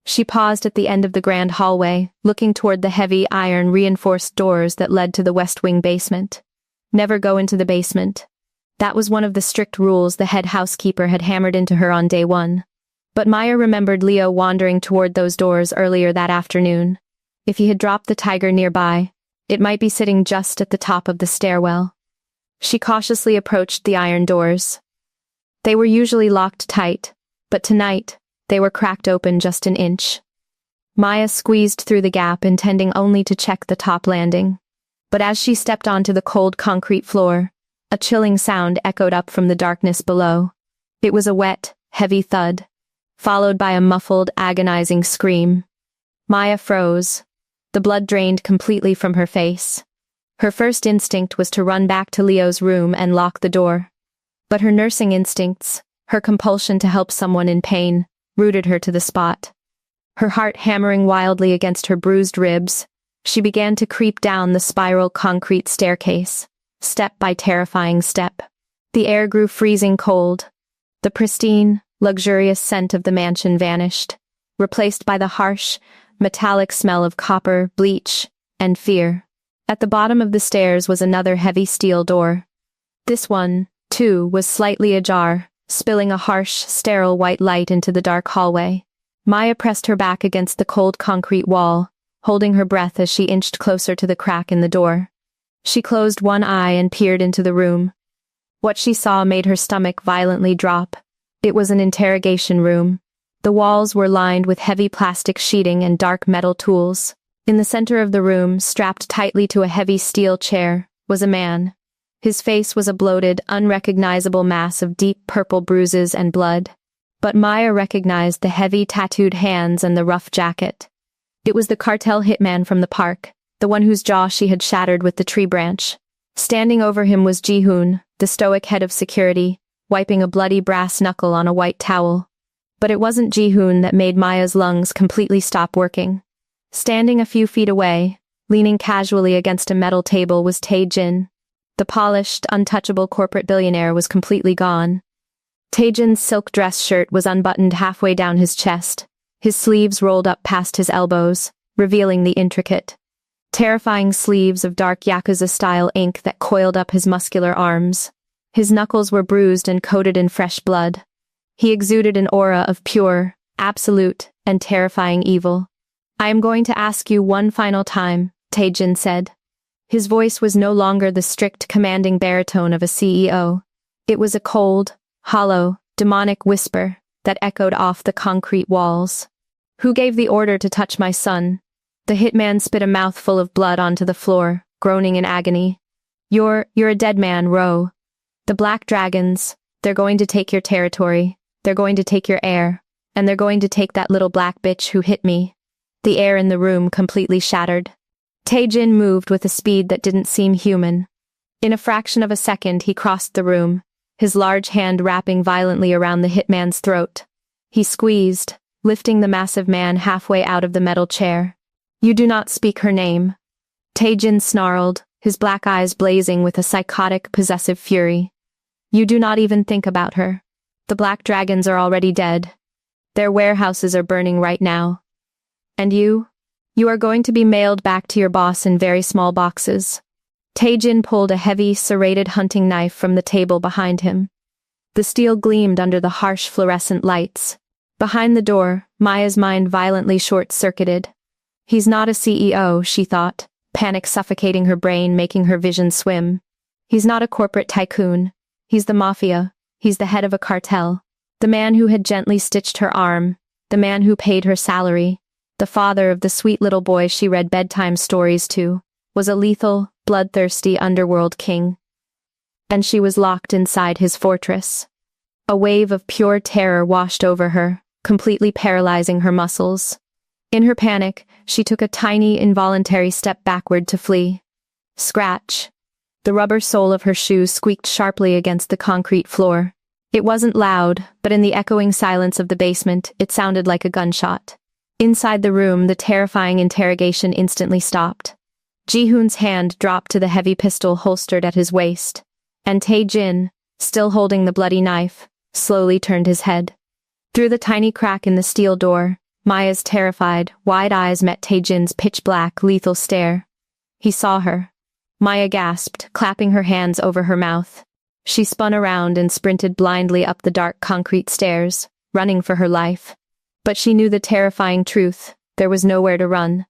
She paused at the end of the grand hallway, looking toward the heavy iron-reinforced doors that led to the West Wing basement. Never go into the basement. That was one of the strict rules the head housekeeper had hammered into her on day one. But Maya remembered Leo wandering toward those doors earlier that afternoon. If he had dropped the tiger nearby, it might be sitting just at the top of the stairwell. She cautiously approached the iron doors. They were usually locked tight, but tonight, they were cracked open just an inch. Maya squeezed through the gap, intending only to check the top landing. But as she stepped onto the cold concrete floor, a chilling sound echoed up from the darkness below. It was a wet, heavy thud, followed by a muffled, agonizing scream. Maya froze. The blood drained completely from her face. Her first instinct was to run back to Leo's room and lock the door. But her nursing instincts, her compulsion to help someone in pain, rooted her to the spot. Her heart hammering wildly against her bruised ribs, she began to creep down the spiral concrete staircase, step by terrifying step. The air grew freezing cold. The pristine, luxurious scent of the mansion vanished, replaced by the harsh, metallic smell of copper, bleach, and fear. At the bottom of the stairs was another heavy steel door. This one, too, was slightly ajar, spilling a harsh, sterile white light into the dark hallway. Maya pressed her back against the cold concrete wall, holding her breath as she inched closer to the crack in the door. She closed one eye and peered into the room. What she saw made her stomach violently drop. It was an interrogation room. The walls were lined with heavy plastic sheeting and dark metal tools. In the center of the room, strapped tightly to a heavy steel chair, was a man. His face was a bloated, unrecognizable mass of deep purple bruises and blood. But Maya recognized the heavy tattooed hands and the rough jacket. It was the cartel hitman from the park, the one whose jaw she had shattered with the tree branch. Standing over him was Ji-hoon, the stoic head of security, wiping a bloody brass knuckle on a white towel. But it wasn't Ji-hoon that made Maya's lungs completely stop working. Standing a few feet away, leaning casually against a metal table, was Tae-jin. The polished, untouchable corporate billionaire was completely gone. Tae-jin's silk dress shirt was unbuttoned halfway down his chest, his sleeves rolled up past his elbows, revealing the intricate, terrifying sleeves of dark Yakuza-style ink that coiled up his muscular arms. His knuckles were bruised and coated in fresh blood. He exuded an aura of pure, absolute, and terrifying evil. "I am going to ask you one final time," Tae-jin said. His voice was no longer the strict, commanding baritone of a CEO. It was a cold, hollow, demonic whisper that echoed off the concrete walls. "Who gave the order to touch my son?" The hitman spit a mouthful of blood onto the floor, groaning in agony. You're a dead man, Rho. The Black Dragons, they're going to take your territory, they're going to take your heir, and they're going to take that little black bitch who hit me." The air in the room completely shattered. Tae-jin moved with a speed that didn't seem human. In a fraction of a second, he crossed the room, his large hand wrapping violently around the hitman's throat. He squeezed, lifting the massive man halfway out of the metal chair. "You do not speak her name." Tae-jin snarled, his black eyes blazing with a psychotic, possessive fury. "You do not even think about her. The Black Dragons are already dead. Their warehouses are burning right now. And you? You are going to be mailed back to your boss in very small boxes. Tae-jin pulled a heavy, serrated hunting knife from the table behind him. The steel gleamed under the harsh fluorescent lights. Behind the door, Maya's mind violently short-circuited. He's not a CEO, she thought, panic suffocating her brain, making her vision swim. He's not a corporate tycoon. He's the Mafia. He's the head of a cartel. The man who had gently stitched her arm. The man who paid her salary. The father of the sweet little boy she read bedtime stories to. Was a lethal, bloodthirsty underworld king. And she was locked inside his fortress. A wave of pure terror washed over her, completely paralyzing her muscles. In her panic, she took a tiny, involuntary step backward to flee. Scratch. The rubber sole of her shoe squeaked sharply against the concrete floor. It wasn't loud, but in the echoing silence of the basement, it sounded like a gunshot. Inside the room, the terrifying interrogation instantly stopped. Ji-hoon's hand dropped to the heavy pistol holstered at his waist, and Tae-jin, still holding the bloody knife, slowly turned his head. Through the tiny crack in the steel door, Maya's terrified, wide eyes met Tae-jin's pitch-black, lethal stare. He saw her. Maya gasped, clapping her hands over her mouth. She spun around and sprinted blindly up the dark concrete stairs, running for her life. But she knew the terrifying truth: there was nowhere to run.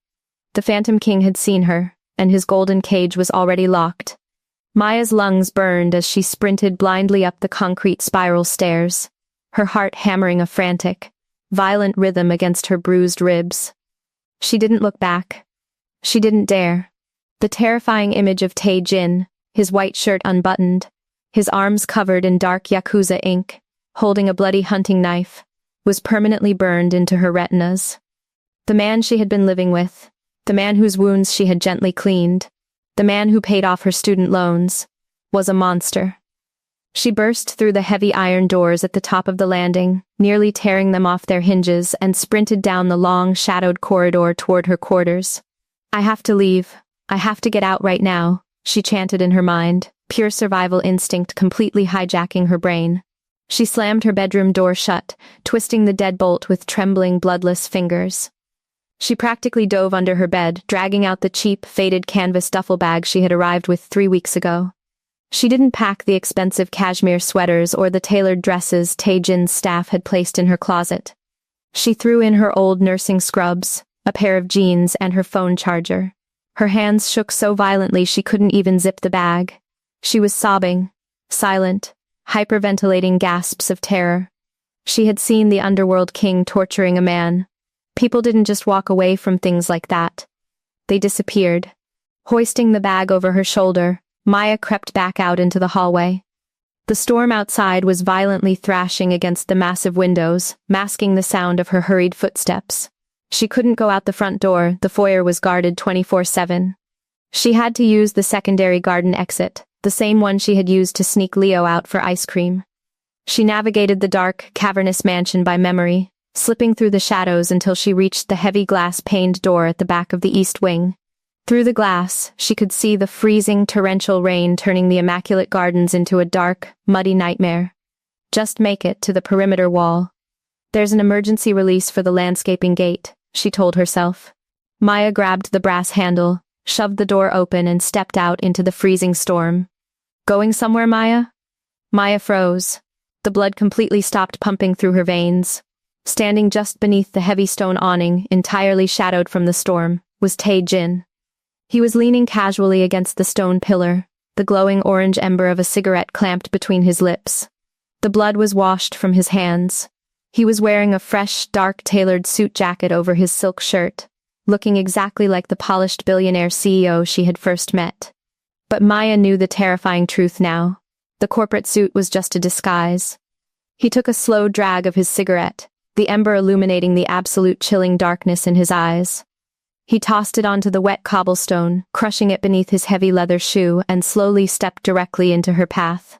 The Phantom King had seen her, and his golden cage was already locked. Maya's lungs burned as she sprinted blindly up the concrete spiral stairs, her heart hammering a frantic, violent rhythm against her bruised ribs. She didn't look back. She didn't dare. The terrifying image of Tae-jin, his white shirt unbuttoned, his arms covered in dark Yakuza ink, holding a bloody hunting knife, was permanently burned into her retinas. The man she had been living with, the man whose wounds she had gently cleaned, the man who paid off her student loans, was a monster. She burst through the heavy iron doors at the top of the landing, nearly tearing them off their hinges, and sprinted down the long, shadowed corridor toward her quarters. I have to leave. I have to get out right now, she chanted in her mind, pure survival instinct completely hijacking her brain. She slammed her bedroom door shut, twisting the deadbolt with trembling, bloodless fingers. She practically dove under her bed, dragging out the cheap, faded canvas duffel bag she had arrived with 3 weeks ago. She didn't pack the expensive cashmere sweaters or the tailored dresses Tae-jin's staff had placed in her closet. She threw in her old nursing scrubs, a pair of jeans, and her phone charger. Her hands shook so violently she couldn't even zip the bag. She was sobbing, silent, hyperventilating gasps of terror. She had seen the underworld king torturing a man. People didn't just walk away from things like that. They disappeared. Hoisting the bag over her shoulder, Maya crept back out into the hallway. The storm outside was violently thrashing against the massive windows, masking the sound of her hurried footsteps. She couldn't go out the front door, the foyer was guarded 24/7. She had to use the secondary garden exit, the same one she had used to sneak Leo out for ice cream. She navigated the dark, cavernous mansion by memory, slipping through the shadows until she reached the heavy glass-paned door at the back of the east wing. Through the glass, she could see the freezing, torrential rain turning the immaculate gardens into a dark, muddy nightmare. Just make it to the perimeter wall. There's an emergency release for the landscaping gate, she told herself. Maya grabbed the brass handle, shoved the door open, and stepped out into the freezing storm. Going somewhere, Maya? Maya froze. The blood completely stopped pumping through her veins. Standing just beneath the heavy stone awning, entirely shadowed from the storm, was Tae-jin. He was leaning casually against the stone pillar, the glowing orange ember of a cigarette clamped between his lips. The blood was washed from his hands. He was wearing a fresh, dark-tailored suit jacket over his silk shirt, looking exactly like the polished billionaire CEO she had first met. But Maya knew the terrifying truth now. The corporate suit was just a disguise. He took a slow drag of his cigarette, the ember illuminating the absolute chilling darkness in his eyes. He tossed it onto the wet cobblestone, crushing it beneath his heavy leather shoe, and slowly stepped directly into her path.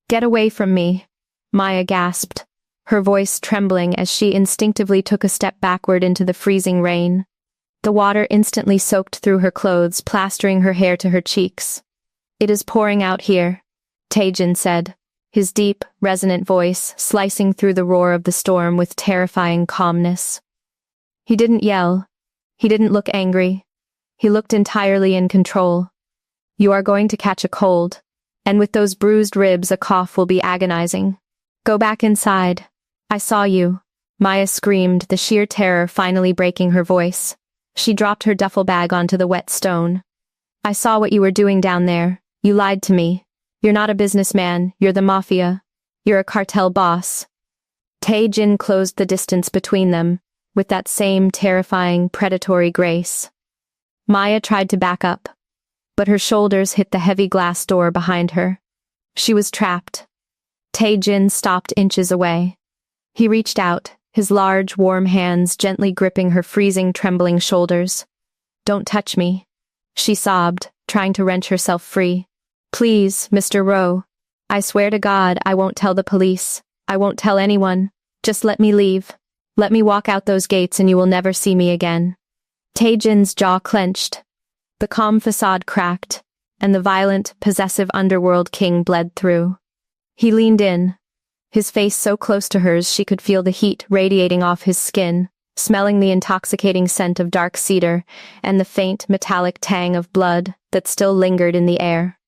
"Get away from me," Maya gasped, her voice trembling as she instinctively took a step backward into the freezing rain. The water instantly soaked through her clothes, plastering her hair to her cheeks. "It is pouring out here," Tae-jin said, his deep, resonant voice slicing through the roar of the storm with terrifying calmness. He didn't yell. He didn't look angry. He looked entirely in control. You are going to catch a cold, and with those bruised ribs a cough will be agonizing. Go back inside. I saw you. Maya screamed, the sheer terror finally breaking her voice. She dropped her duffel bag onto the wet stone. I saw what you were doing down there. You lied to me. You're not a businessman, you're the Mafia. You're a cartel boss. Tae-jin closed the distance between them, with that same terrifying, predatory grace. Maya tried to back up, but her shoulders hit the heavy glass door behind her. She was trapped. Tae-jin stopped inches away. He reached out, his large, warm hands gently gripping her freezing, trembling shoulders. Don't touch me, she sobbed, trying to wrench herself free. Please, Mr. Rho. I swear to God I won't tell the police. I won't tell anyone. Just let me leave. Let me walk out those gates and you will never see me again. Tae-jin's jaw clenched. The calm facade cracked, and the violent, possessive underworld king bled through. He leaned in, his face so close to hers she could feel the heat radiating off his skin, smelling the intoxicating scent of dark cedar and the faint, metallic tang of blood that still lingered in the air.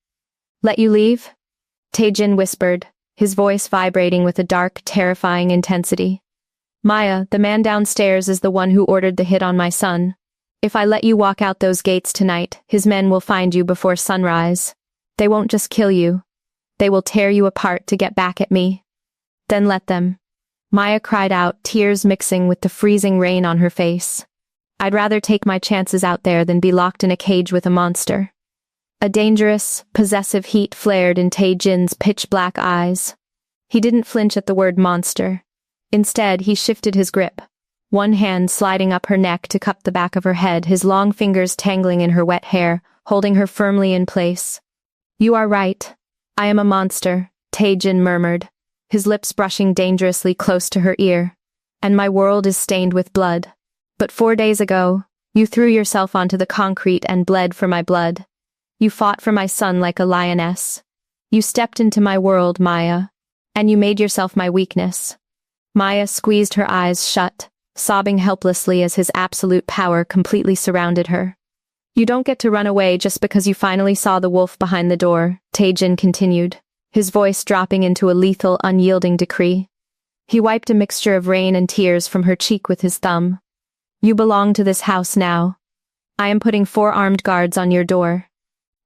Let you leave? Tae-jin whispered, his voice vibrating with a dark, terrifying intensity. Maya, the man downstairs is the one who ordered the hit on my son. If I let you walk out those gates tonight, his men will find you before sunrise. They won't just kill you. They will tear you apart to get back at me. Then let them. Maya cried out, tears mixing with the freezing rain on her face. I'd rather take my chances out there than be locked in a cage with a monster. A dangerous, possessive heat flared in Tae-jin's pitch-black eyes. He didn't flinch at the word monster. Instead, he shifted his grip, one hand sliding up her neck to cup the back of her head, his long fingers tangling in her wet hair, holding her firmly in place. You are right. I am a monster, Tae-jin murmured, his lips brushing dangerously close to her ear. And my world is stained with blood. But 4 days ago, you threw yourself onto the concrete and bled for my blood. You fought for my son like a lioness. You stepped into my world, Maya, and you made yourself my weakness. Maya squeezed her eyes shut, sobbing helplessly as his absolute power completely surrounded her. You don't get to run away just because you finally saw the wolf behind the door, Tae-jin continued, his voice dropping into a lethal, unyielding decree. He wiped a mixture of rain and tears from her cheek with his thumb. You belong to this house now. I am putting 4 armed guards on your door.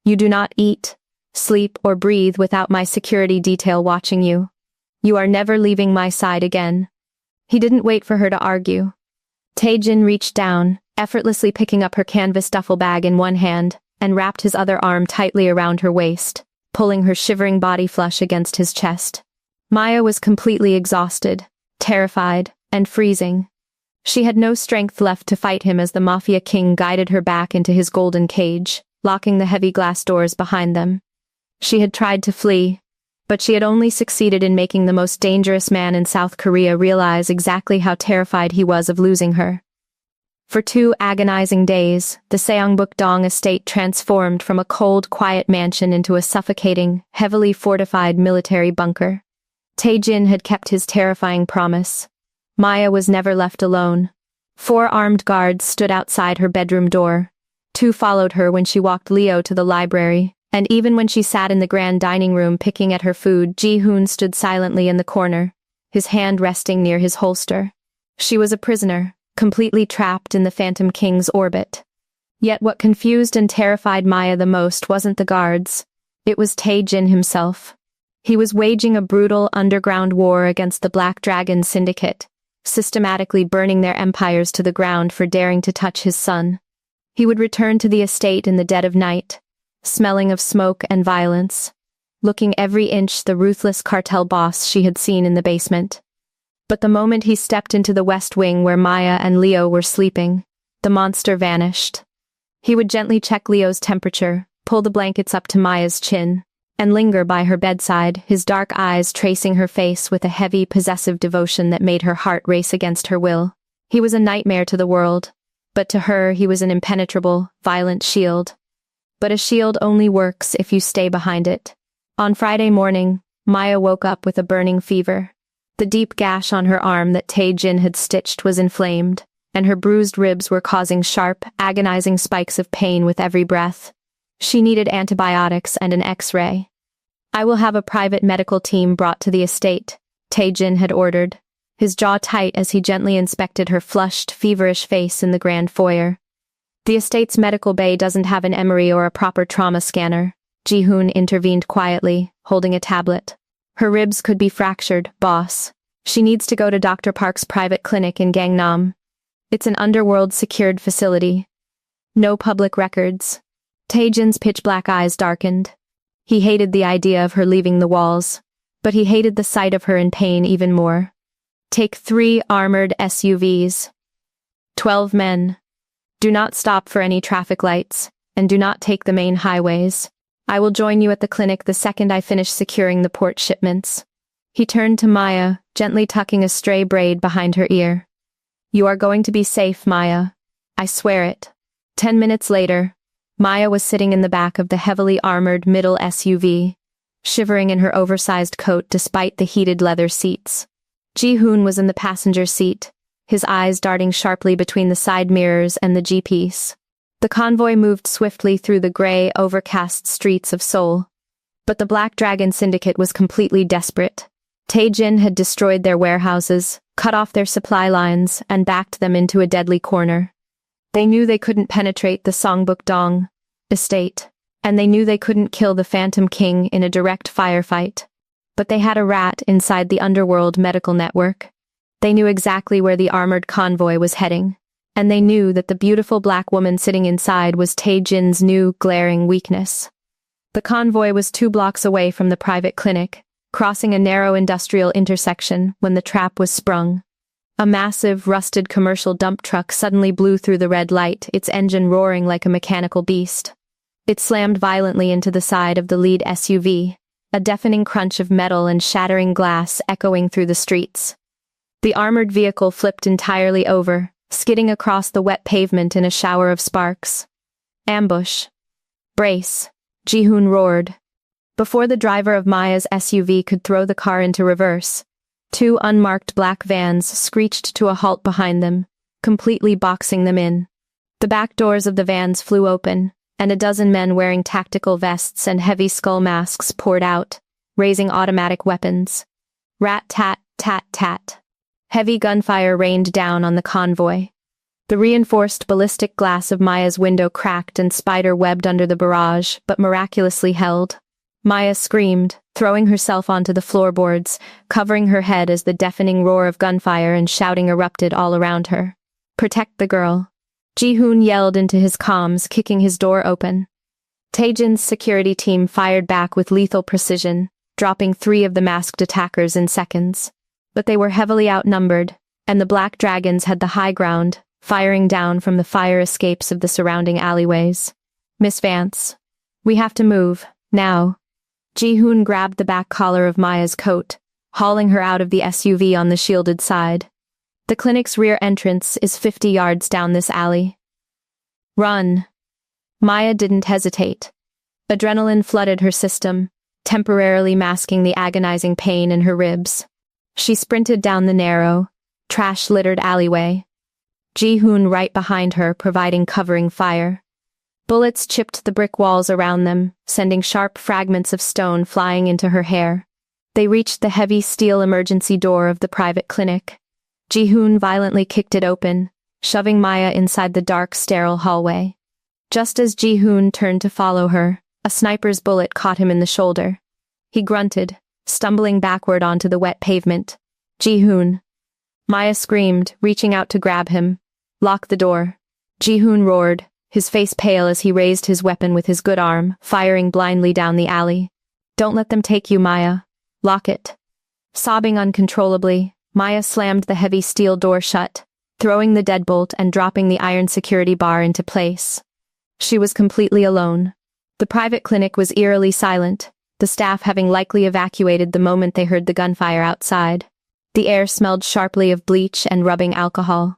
You do not eat, sleep, or breathe without my security detail watching you. You are never leaving my side again. He didn't wait for her to argue. Tae-jin reached down, effortlessly picking up her canvas duffel bag in one hand, and wrapped his other arm tightly around her waist, pulling her shivering body flush against his chest. Maya was completely exhausted, terrified, and freezing. She had no strength left to fight him as the Mafia king guided her back into his golden cage, locking the heavy glass doors behind them. She had tried to flee, but she had only succeeded in making the most dangerous man in South Korea realize exactly how terrified he was of losing her. For 2 agonizing days, the Seongbuk-dong estate transformed from a cold, quiet mansion into a suffocating, heavily fortified military bunker. Tae-jin had kept his terrifying promise. Maya was never left alone. 4 armed guards stood outside her bedroom door. 2 followed her when she walked Leo to the library, and even when she sat in the grand dining room picking at her food, Ji-hoon stood silently in the corner, his hand resting near his holster. She was a prisoner, completely trapped in the Phantom King's orbit. Yet what confused and terrified Maya the most wasn't the guards. It was Tae-jin himself. He was waging a brutal underground war against the Black Dragon Syndicate, systematically burning their empires to the ground for daring to touch his son. He would return to the estate in the dead of night, smelling of smoke and violence, looking every inch the ruthless cartel boss she had seen in the basement. But the moment he stepped into the west wing where Maya and Leo were sleeping, the monster vanished. He would gently check Leo's temperature, pull the blankets up to Maya's chin, and linger by her bedside, his dark eyes tracing her face with a heavy, possessive devotion that made her heart race against her will. He was a nightmare to the world, but to her he was an impenetrable, violent shield. But a shield only works if you stay behind it. On Friday morning, Maya woke up with a burning fever. The deep gash on her arm that Tae-jin had stitched was inflamed, and her bruised ribs were causing sharp, agonizing spikes of pain with every breath. She needed antibiotics and an X-ray. "I will have a private medical team brought to the estate," Tae-jin had ordered, his jaw tight as he gently inspected her flushed, feverish face in the grand foyer. "The estate's medical bay doesn't have an MRI or a proper trauma scanner," Ji-hoon intervened quietly, holding a tablet. "Her ribs could be fractured, boss. She needs to go to Dr. Park's private clinic in Gangnam. It's an underworld-secured facility. No public records." Tae-jin's pitch-black eyes darkened. He hated the idea of her leaving the walls, but he hated the sight of her in pain even more. "Take 3 armored SUVs. 12 men. Do not stop for any traffic lights, and do not take the main highways. I will join you at the clinic the second I finish securing the port shipments." He turned to Maya, gently tucking a stray braid behind her ear. "You are going to be safe, Maya. I swear it." 10 minutes later, Maya was sitting in the back of the heavily armored middle SUV, shivering in her oversized coat despite the heated leather seats. Ji-hoon was in the passenger seat, his eyes darting sharply between the side mirrors and the G-piece. The convoy moved swiftly through the gray, overcast streets of Seoul. But the Black Dragon Syndicate was completely desperate. Tae-jin had destroyed their warehouses, cut off their supply lines, and backed them into a deadly corner. They knew they couldn't penetrate the Songbuk-dong estate, and they knew they couldn't kill the Phantom King in a direct firefight. But they had a rat inside the underworld medical network. They knew exactly where the armored convoy was heading, and they knew that the beautiful black woman sitting inside was Tae-jin's new, glaring weakness. The convoy was 2 blocks away from the private clinic, crossing a narrow industrial intersection when the trap was sprung. A massive, rusted commercial dump truck suddenly blew through the red light, its engine roaring like a mechanical beast. It slammed violently into the side of the lead SUV, a deafening crunch of metal and shattering glass echoing through the streets. The armored vehicle flipped entirely over, skidding across the wet pavement in a shower of sparks. "Ambush. Brace," Ji-hoon roared. Before the driver of Maya's SUV could throw the car into reverse, 2 unmarked black vans screeched to a halt behind them, completely boxing them in. The back doors of the vans flew open, and a dozen men wearing tactical vests and heavy skull masks poured out, raising automatic weapons. Rat-tat, tat-tat. Heavy gunfire rained down on the convoy. The reinforced ballistic glass of Maya's window cracked and spider-webbed under the barrage, but miraculously held. Maya screamed, throwing herself onto the floorboards, covering her head as the deafening roar of gunfire and shouting erupted all around her. "Protect the girl." Ji-hoon yelled into his comms, kicking his door open. Tae-jin's security team fired back with lethal precision, dropping 3 of the masked attackers in seconds. But they were heavily outnumbered, and the Black Dragons had the high ground, firing down from the fire escapes of the surrounding alleyways. "Miss Vance. We have to move, now." Ji-hoon grabbed the back collar of Maya's coat, hauling her out of the SUV on the shielded side. "The clinic's rear entrance is 50 yards down this alley. Run." Maya didn't hesitate. Adrenaline flooded her system, temporarily masking the agonizing pain in her ribs. She sprinted down the narrow, trash-littered alleyway, Ji-hoon right behind her, providing covering fire. Bullets chipped the brick walls around them, sending sharp fragments of stone flying into her hair. They reached the heavy steel emergency door of the private clinic. Ji-hoon violently kicked it open, shoving Maya inside the dark, sterile hallway. Just as Ji-hoon turned to follow her, a sniper's bullet caught him in the shoulder. He grunted, stumbling backward onto the wet pavement. "Ji-hoon." Maya screamed, reaching out to grab him. "Lock the door." Ji-hoon roared, his face pale as he raised his weapon with his good arm, firing blindly down the alley. "Don't let them take you, Maya. Lock it." Sobbing uncontrollably, Maya slammed the heavy steel door shut, throwing the deadbolt and dropping the iron security bar into place. She was completely alone. The private clinic was eerily silent, the staff having likely evacuated the moment they heard the gunfire outside. The air smelled sharply of bleach and rubbing alcohol.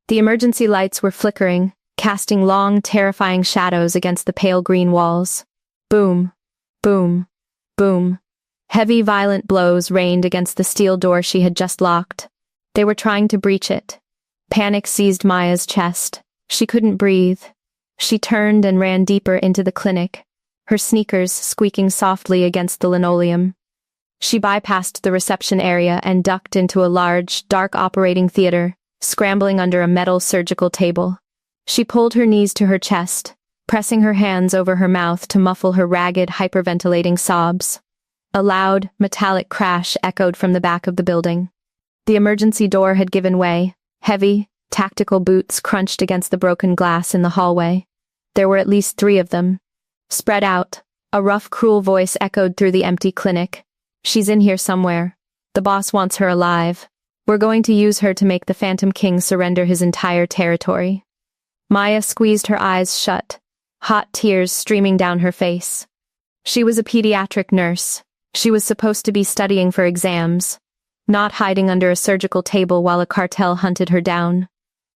The emergency lights were flickering, casting long, terrifying shadows against the pale green walls. Boom, boom, boom. Heavy, violent blows rained against the steel door she had just locked. They were trying to breach it. Panic seized Maya's chest. She couldn't breathe. She turned and ran deeper into the clinic, her sneakers squeaking softly against the linoleum. She bypassed the reception area and ducked into a large, dark operating theater, scrambling under a metal surgical table. She pulled her knees to her chest, pressing her hands over her mouth to muffle her ragged, hyperventilating sobs. A loud, metallic crash echoed from the back of the building. The emergency door had given way. Heavy, tactical boots crunched against the broken glass in the hallway. There were at least 3 of them. Spread out, a rough, cruel voice echoed through the empty clinic. "She's in here somewhere. The boss wants her alive. We're going to use her to make the Phantom King surrender his entire territory." Maya squeezed her eyes shut, hot tears streaming down her face. She was a pediatric nurse. She was supposed to be studying for exams, not hiding under a surgical table while a cartel hunted her down.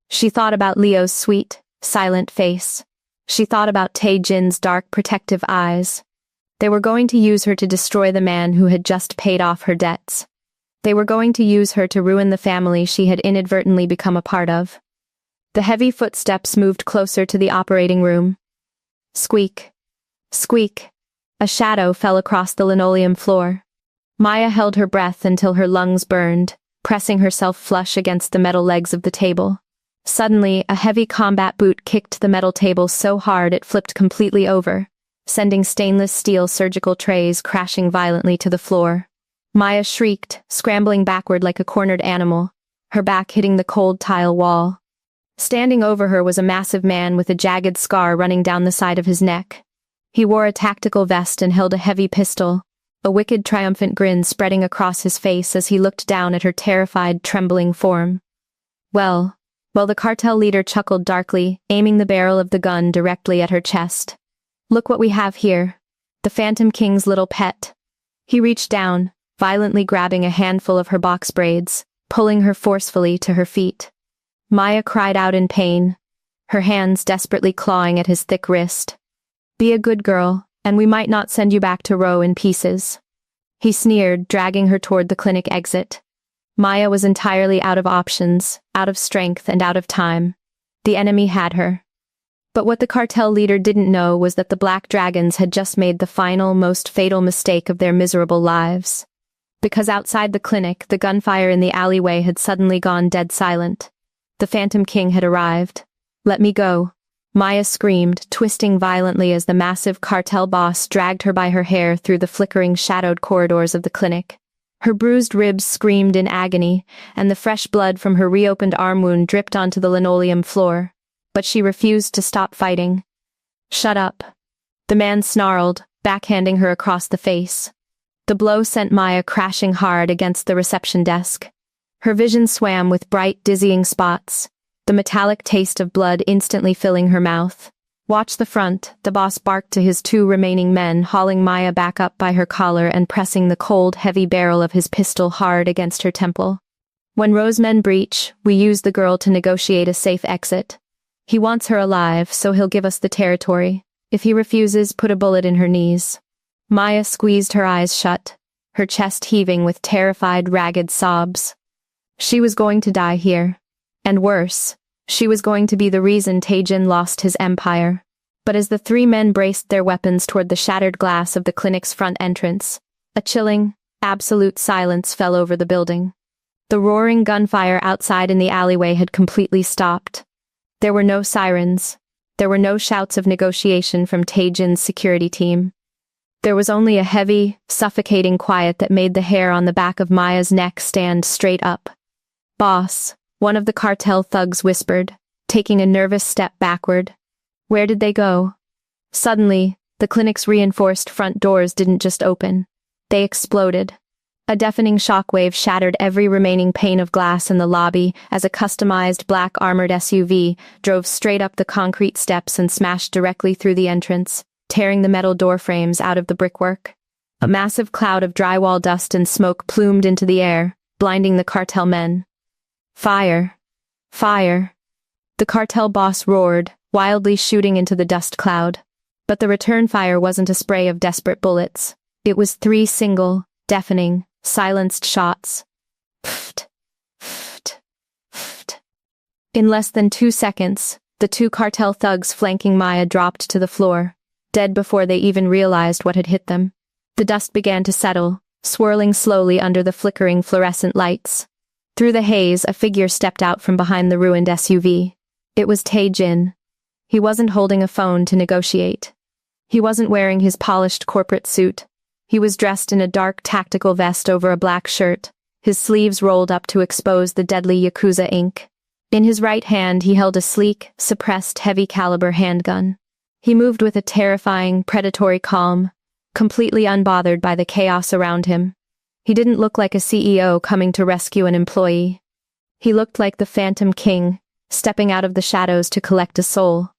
She thought about Leo's sweet, silent face. She thought about Tae-jin's dark, protective eyes. They were going to use her to destroy the man who had just paid off her debts. They were going to use her to ruin the family she had inadvertently become a part of. The heavy footsteps moved closer to the operating room. Squeak. Squeak. A shadow fell across the linoleum floor. Maya held her breath until her lungs burned, pressing herself flush against the metal legs of the table. Suddenly, a heavy combat boot kicked the metal table so hard it flipped completely over, sending stainless steel surgical trays crashing violently to the floor. Maya shrieked, scrambling backward like a cornered animal, her back hitting the cold tile wall. Standing over her was a massive man with a jagged scar running down the side of his neck. He wore a tactical vest and held a heavy pistol, a wicked, triumphant grin spreading across his face as he looked down at her terrified, trembling form. Well, the cartel leader chuckled darkly, aiming the barrel of the gun directly at her chest. "Look what we have here. The Phantom King's little pet." He reached down, violently grabbing a handful of her box braids, pulling her forcefully to her feet. Maya cried out in pain, her hands desperately clawing at his thick wrist. "Be a good girl, and we might not send you back to Rho in pieces." He sneered, dragging her toward the clinic exit. Maya was entirely out of options, out of strength, and out of time. The enemy had her. But what the cartel leader didn't know was that the Black Dragons had just made the final, most fatal mistake of their miserable lives. Because outside the clinic, the gunfire in the alleyway had suddenly gone dead silent. The Phantom King had arrived. "Let me go," Maya screamed, twisting violently as the massive cartel boss dragged her by her hair through the flickering, shadowed corridors of the clinic. Her bruised ribs screamed in agony, and the fresh blood from her reopened arm wound dripped onto the linoleum floor. But she refused to stop fighting. "Shut up," the man snarled, backhanding her across the face. The blow sent Maya crashing hard against the reception desk. Her vision swam with bright, dizzying spots, the metallic taste of blood instantly filling her mouth. "Watch the front," the boss barked to his 2 remaining men, hauling Maya back up by her collar and pressing the cold, heavy barrel of his pistol hard against her temple. "When Rho's men breach, we use the girl to negotiate a safe exit. He wants her alive, so he'll give us the territory. If he refuses, put a bullet in her knees." Maya squeezed her eyes shut, her chest heaving with terrified, ragged sobs. She was going to die here. And worse, she was going to be the reason Tae-jin lost his empire. But as the 3 men braced their weapons toward the shattered glass of the clinic's front entrance, a chilling, absolute silence fell over the building. The roaring gunfire outside in the alleyway had completely stopped. There were no sirens. There were no shouts of negotiation from Tae-jin's security team. There was only a heavy, suffocating quiet that made the hair on the back of Maya's neck stand straight up. "Boss," one of the cartel thugs whispered, taking a nervous step backward. Where did they go? Suddenly, the clinic's reinforced front doors didn't just open. They exploded. A deafening shockwave shattered every remaining pane of glass in the lobby as a customized black armored SUV drove straight up the concrete steps and smashed directly through the entrance, tearing the metal door frames out of the brickwork. A massive cloud of drywall dust and smoke plumed into the air, blinding the cartel men. "Fire! Fire!" The cartel boss roared, wildly shooting into the dust cloud. But the return fire wasn't a spray of desperate bullets. It was 3 single, deafening, silenced shots. Pfft, pfft, pfft. In less than 2 seconds, the 2 cartel thugs flanking Maya dropped to the floor, dead before they even realized what had hit them. The dust began to settle, swirling slowly under the flickering fluorescent lights. Through the haze, a figure stepped out from behind the ruined SUV. It was Tae-jin. He wasn't holding a phone to negotiate. He wasn't wearing his polished corporate suit. He was dressed in a dark tactical vest over a black shirt, his sleeves rolled up to expose the deadly Yakuza ink. In his right hand he held a sleek, suppressed heavy-caliber handgun. He moved with a terrifying, predatory calm, completely unbothered by the chaos around him. He didn't look like a CEO coming to rescue an employee. He looked like the Phantom King, stepping out of the shadows to collect a soul.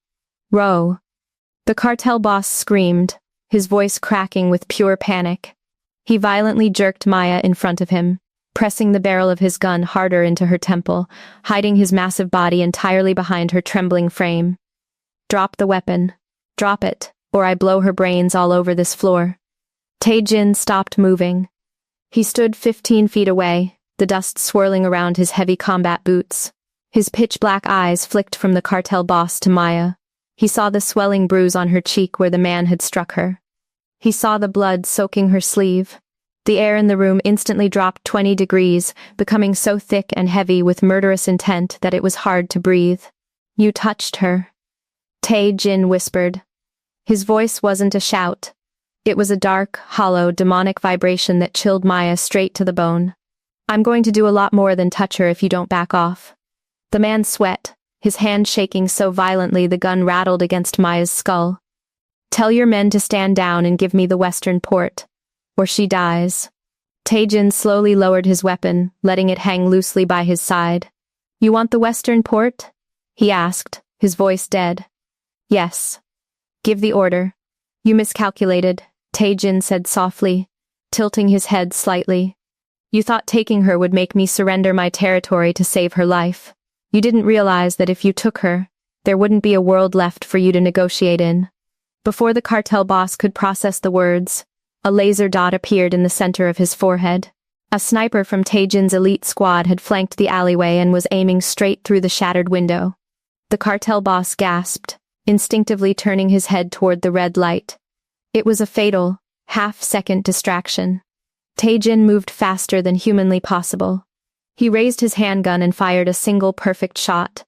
Rho. The cartel boss screamed, his voice cracking with pure panic. He violently jerked Maya in front of him, pressing the barrel of his gun harder into her temple, hiding his massive body entirely behind her trembling frame. Drop the weapon. Drop it, or I blow her brains all over this floor. Tae-jin stopped moving. He stood 15 feet away, the dust swirling around his heavy combat boots. His pitch-black eyes flicked from the cartel boss to Maya. He saw the swelling bruise on her cheek where the man had struck her. He saw the blood soaking her sleeve. The air in the room instantly dropped 20 degrees, becoming so thick and heavy with murderous intent that it was hard to breathe. You touched her. Tae-jin whispered. His voice wasn't a shout. It was a dark, hollow, demonic vibration that chilled Maya straight to the bone. I'm going to do a lot more than touch her if you don't back off. The man sweat, his hand shaking so violently the gun rattled against Maya's skull. Tell your men to stand down and give me the western port, or she dies. Tae-jin slowly lowered his weapon, letting it hang loosely by his side. You want the western port? He asked, his voice dead. Yes. Give the order. You miscalculated, Tae-jin said softly, tilting his head slightly. You thought taking her would make me surrender my territory to save her life. You didn't realize that if you took her, there wouldn't be a world left for you to negotiate in. Before the cartel boss could process the words, a laser dot appeared in the center of his forehead. A sniper from Tae-jin's elite squad had flanked the alleyway and was aiming straight through the shattered window. The cartel boss gasped, instinctively turning his head toward the red light. It was a fatal, half-second distraction. Tae-jin moved faster than humanly possible. He raised his handgun and fired a single perfect shot.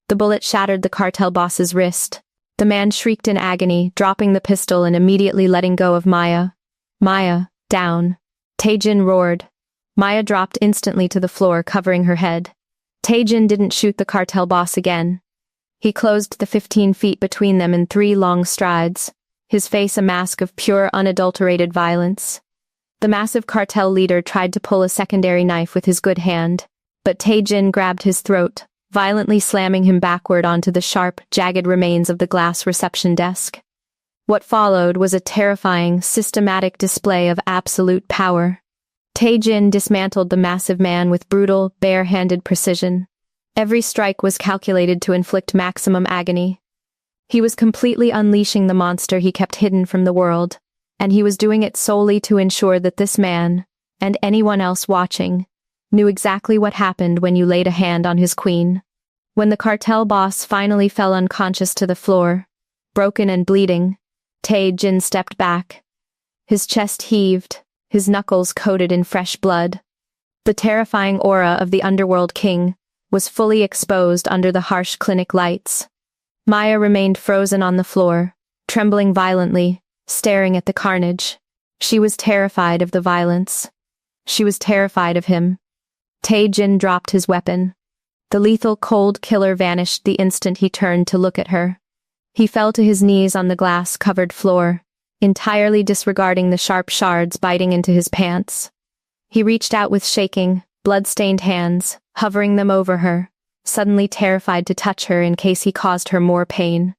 The bullet shattered the cartel boss's wrist. The man shrieked in agony, dropping the pistol and immediately letting go of Maya. Maya, down. Tae-jin roared. Maya dropped instantly to the floor, covering her head. Tae-jin didn't shoot the cartel boss again. He closed the 15 feet between them in 3 long strides, his face a mask of pure, unadulterated violence. The massive cartel leader tried to pull a secondary knife with his good hand, but Tae-jin grabbed his throat, violently slamming him backward onto the sharp, jagged remains of the glass reception desk. What followed was a terrifying, systematic display of absolute power. Tae-jin dismantled the massive man with brutal, bare-handed precision. Every strike was calculated to inflict maximum agony. He was completely unleashing the monster he kept hidden from the world, and he was doing it solely to ensure that this man, and anyone else watching, knew exactly what happened when you laid a hand on his queen. When the cartel boss finally fell unconscious to the floor, broken and bleeding, Tae-jin stepped back. His chest heaved, his knuckles coated in fresh blood. The terrifying aura of the underworld king was fully exposed under the harsh clinic lights. Maya remained frozen on the floor, trembling violently, staring at the carnage. She was terrified of the violence. She was terrified of him. Tae-jin dropped his weapon. The lethal cold killer vanished the instant he turned to look at her. He fell to his knees on the glass-covered floor, entirely disregarding the sharp shards biting into his pants. He reached out with shaking, blood-stained hands, hovering them over her, suddenly terrified to touch her in case he caused her more pain.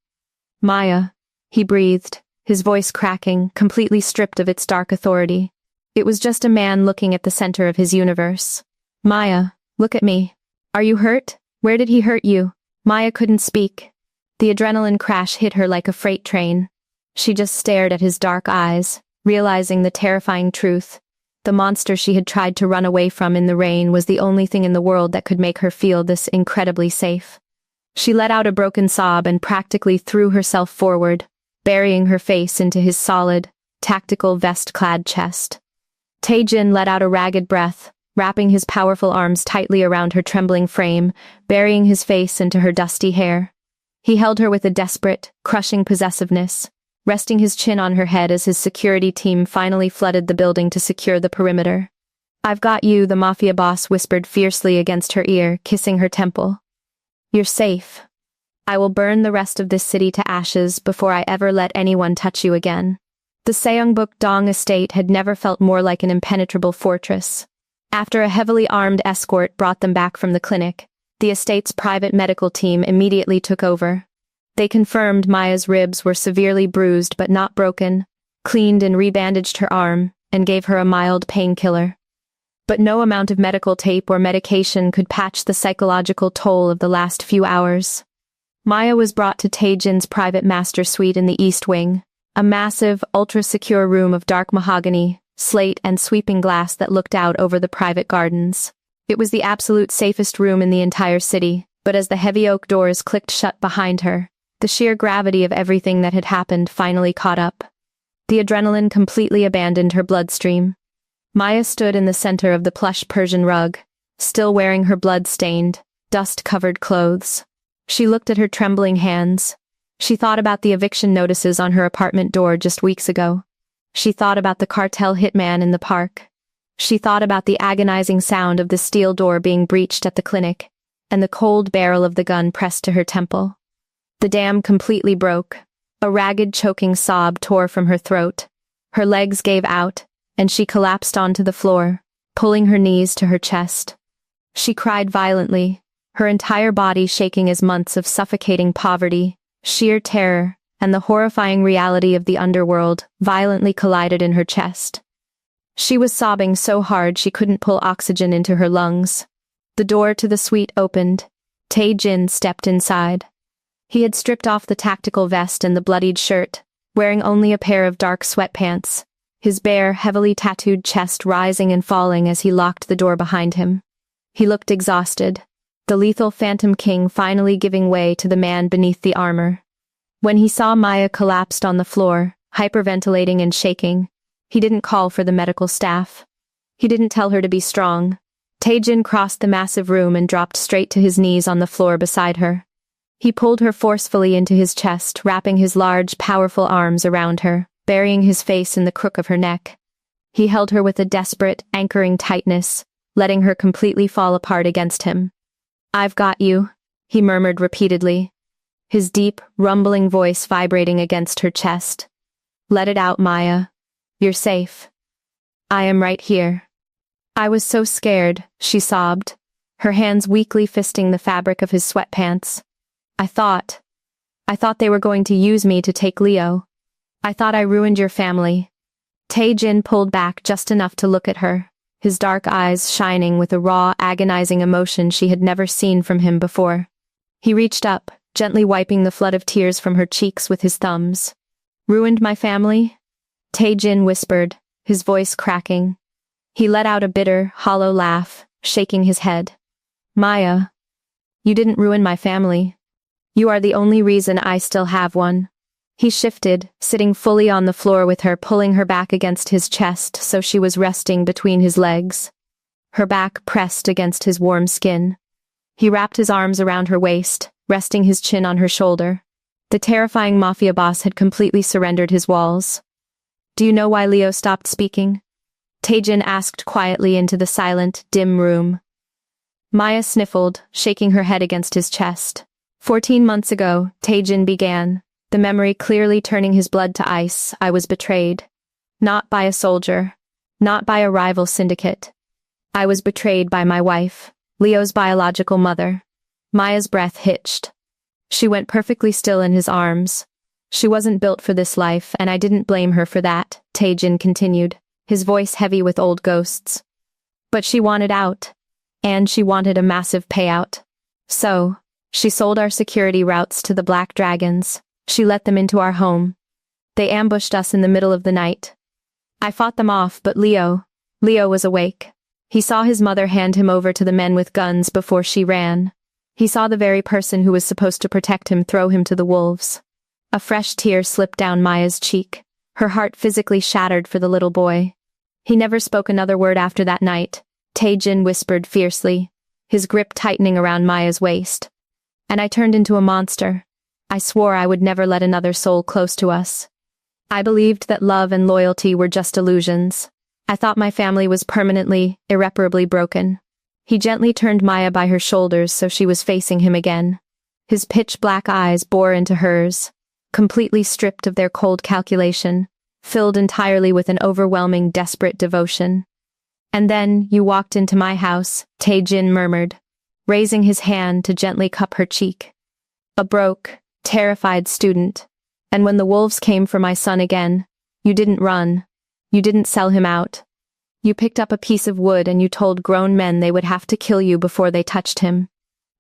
Maya, he breathed, his voice cracking, completely stripped of its dark authority. It was just a man looking at the center of his universe. Maya, look at me. Are you hurt? Where did he hurt you? Maya couldn't speak. The adrenaline crash hit her like a freight train. She just stared at his dark eyes, realizing the terrifying truth. The monster she had tried to run away from in the rain was the only thing in the world that could make her feel this incredibly safe. She let out a broken sob and practically threw herself forward, burying her face into his solid, tactical vest-clad chest. Tae-jin let out a ragged breath, wrapping his powerful arms tightly around her trembling frame, burying his face into her dusty hair. He held her with a desperate, crushing possessiveness, resting his chin on her head as his security team finally flooded the building to secure the perimeter. "I've got you," the Mafia boss whispered fiercely against her ear, kissing her temple. "You're safe. I will burn the rest of this city to ashes before I ever let anyone touch you again." The Seongbuk-dong estate had never felt more like an impenetrable fortress. After a heavily armed escort brought them back from the clinic, the estate's private medical team immediately took over. They confirmed Maya's ribs were severely bruised but not broken, cleaned and rebandaged her arm, and gave her a mild painkiller. But no amount of medical tape or medication could patch the psychological toll of the last few hours. Maya was brought to Tae-jin's private master suite in the East Wing, a massive, ultra-secure room of dark mahogany, slate and sweeping glass that looked out over the private gardens. It was the absolute safest room in the entire city, but as the heavy oak doors clicked shut behind her, the sheer gravity of everything that had happened finally caught up. The adrenaline completely abandoned her bloodstream. Maya stood in the center of the plush Persian rug, still wearing her blood-stained, dust-covered clothes. She looked at her trembling hands. She thought about the eviction notices on her apartment door just weeks ago. She thought about the cartel hitman in the park. She thought about the agonizing sound of the steel door being breached at the clinic, and the cold barrel of the gun pressed to her temple. The dam completely broke. A ragged, choking sob tore from her throat. Her legs gave out, and she collapsed onto the floor, pulling her knees to her chest. She cried violently, her entire body shaking as months of suffocating poverty, sheer terror, and the horrifying reality of the underworld violently collided in her chest. She was sobbing so hard she couldn't pull oxygen into her lungs. The door to the suite opened. Tae-jin stepped inside. He had stripped off the tactical vest and the bloodied shirt, wearing only a pair of dark sweatpants, his bare, heavily tattooed chest rising and falling as he locked the door behind him. He looked exhausted, the lethal Phantom King finally giving way to the man beneath the armor. When he saw Maya collapsed on the floor, hyperventilating and shaking, he didn't call for the medical staff. He didn't tell her to be strong. Tae-jin crossed the massive room and dropped straight to his knees on the floor beside her. He pulled her forcefully into his chest, wrapping his large, powerful arms around her, burying his face in the crook of her neck. He held her with a desperate, anchoring tightness, letting her completely fall apart against him. "I've got you," he murmured repeatedly, his deep, rumbling voice vibrating against her chest. "Let it out, Maya. You're safe. I am right here." "I was so scared," she sobbed, her hands weakly fisting the fabric of his sweatpants. I thought they were going to use me to take Leo. I thought I ruined your family." Tae-jin pulled back just enough to look at her, his dark eyes shining with a raw, agonizing emotion she had never seen from him before. He reached up, gently wiping the flood of tears from her cheeks with his thumbs. "Ruined my family?" Tae-jin whispered, his voice cracking. He let out a bitter, hollow laugh, shaking his head. "Maya, you didn't ruin my family. You are the only reason I still have one." He shifted, sitting fully on the floor with her, pulling her back against his chest so she was resting between his legs. Her back pressed against his warm skin. He wrapped his arms around her waist, resting his chin on her shoulder. The terrifying Mafia boss had completely surrendered his walls. "Do you know why Leo stopped speaking?" Tae-jin asked quietly into the silent, dim room. Maya sniffled, shaking her head against his chest. 14 months ago, Tae-jin began, the memory clearly turning his blood to ice. "I was betrayed. Not by a soldier. Not by a rival syndicate. I was betrayed by my wife, Leo's biological mother." Maya's breath hitched. She went perfectly still in his arms. "She wasn't built for this life, and I didn't blame her for that," Tae-jin continued, his voice heavy with old ghosts. "But she wanted out. And she wanted a massive payout. So, she sold our security routes to the Black Dragons. She let them into our home. They ambushed us in the middle of the night. I fought them off, but Leo, Leo was awake. He saw his mother hand him over to the men with guns before she ran. He saw the very person who was supposed to protect him throw him to the wolves. A fresh tear slipped down Maya's cheek. Her heart physically shattered for the little boy. He never spoke another word after that night. Tae-jin whispered fiercely, his grip tightening around Maya's waist. And I turned into a monster. I swore I would never let another soul close to us. I believed that love and loyalty were just illusions. I thought my family was permanently, irreparably broken. He gently turned Maya by her shoulders so she was facing him again. His pitch-black eyes bore into hers, completely stripped of their cold calculation, filled entirely with an overwhelming, desperate devotion. And then you walked into my house, Tae-jin murmured, raising his hand to gently cup her cheek. A broke, terrified student. And when the wolves came for my son again, you didn't run. You didn't sell him out. You picked up a piece of wood and you told grown men they would have to kill you before they touched him.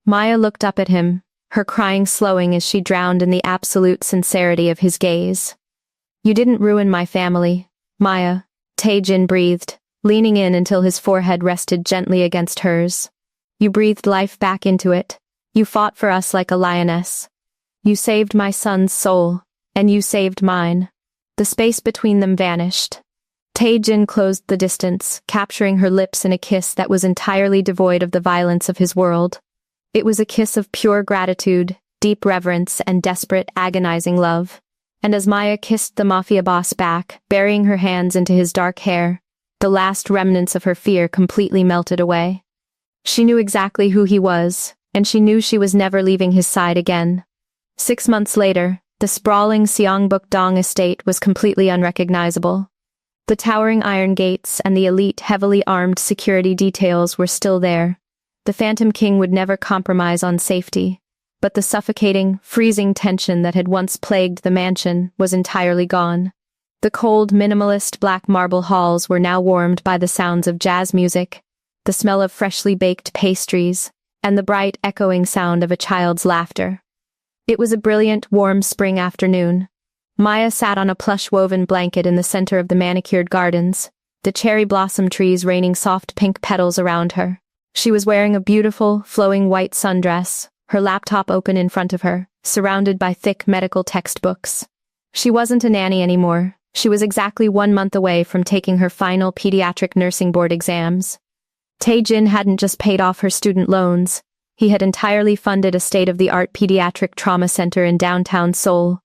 Maya looked up at him, her crying slowing as she drowned in the absolute sincerity of his gaze. You didn't ruin my family, Maya, Tae-jin breathed, leaning in until his forehead rested gently against hers. You breathed life back into it. You fought for us like a lioness. You saved my son's soul, and you saved mine. The space between them vanished. Tae-jin closed the distance, capturing her lips in a kiss that was entirely devoid of the violence of his world. It was a kiss of pure gratitude, deep reverence, and desperate, agonizing love. And as Maya kissed the Mafia boss back, burying her hands into his dark hair, the last remnants of her fear completely melted away. She knew exactly who he was, and she knew she was never leaving his side again. 6 months later, the sprawling Seongbuk-dong estate was completely unrecognizable. The towering iron gates and the elite, heavily armed security details were still there. The Phantom King would never compromise on safety, but the suffocating, freezing tension that had once plagued the mansion was entirely gone. The cold, minimalist black marble halls were now warmed by the sounds of jazz music, the smell of freshly baked pastries, and the bright, echoing sound of a child's laughter. It was a brilliant, warm spring afternoon. Maya sat on a plush-woven blanket in the center of the manicured gardens, the cherry blossom trees raining soft pink petals around her. She was wearing a beautiful, flowing white sundress, her laptop open in front of her, surrounded by thick medical textbooks. She wasn't a nanny anymore. She was exactly 1 month away from taking her final pediatric nursing board exams. Tae-jin hadn't just paid off her student loans. He had entirely funded a state-of-the-art pediatric trauma center in downtown Seoul,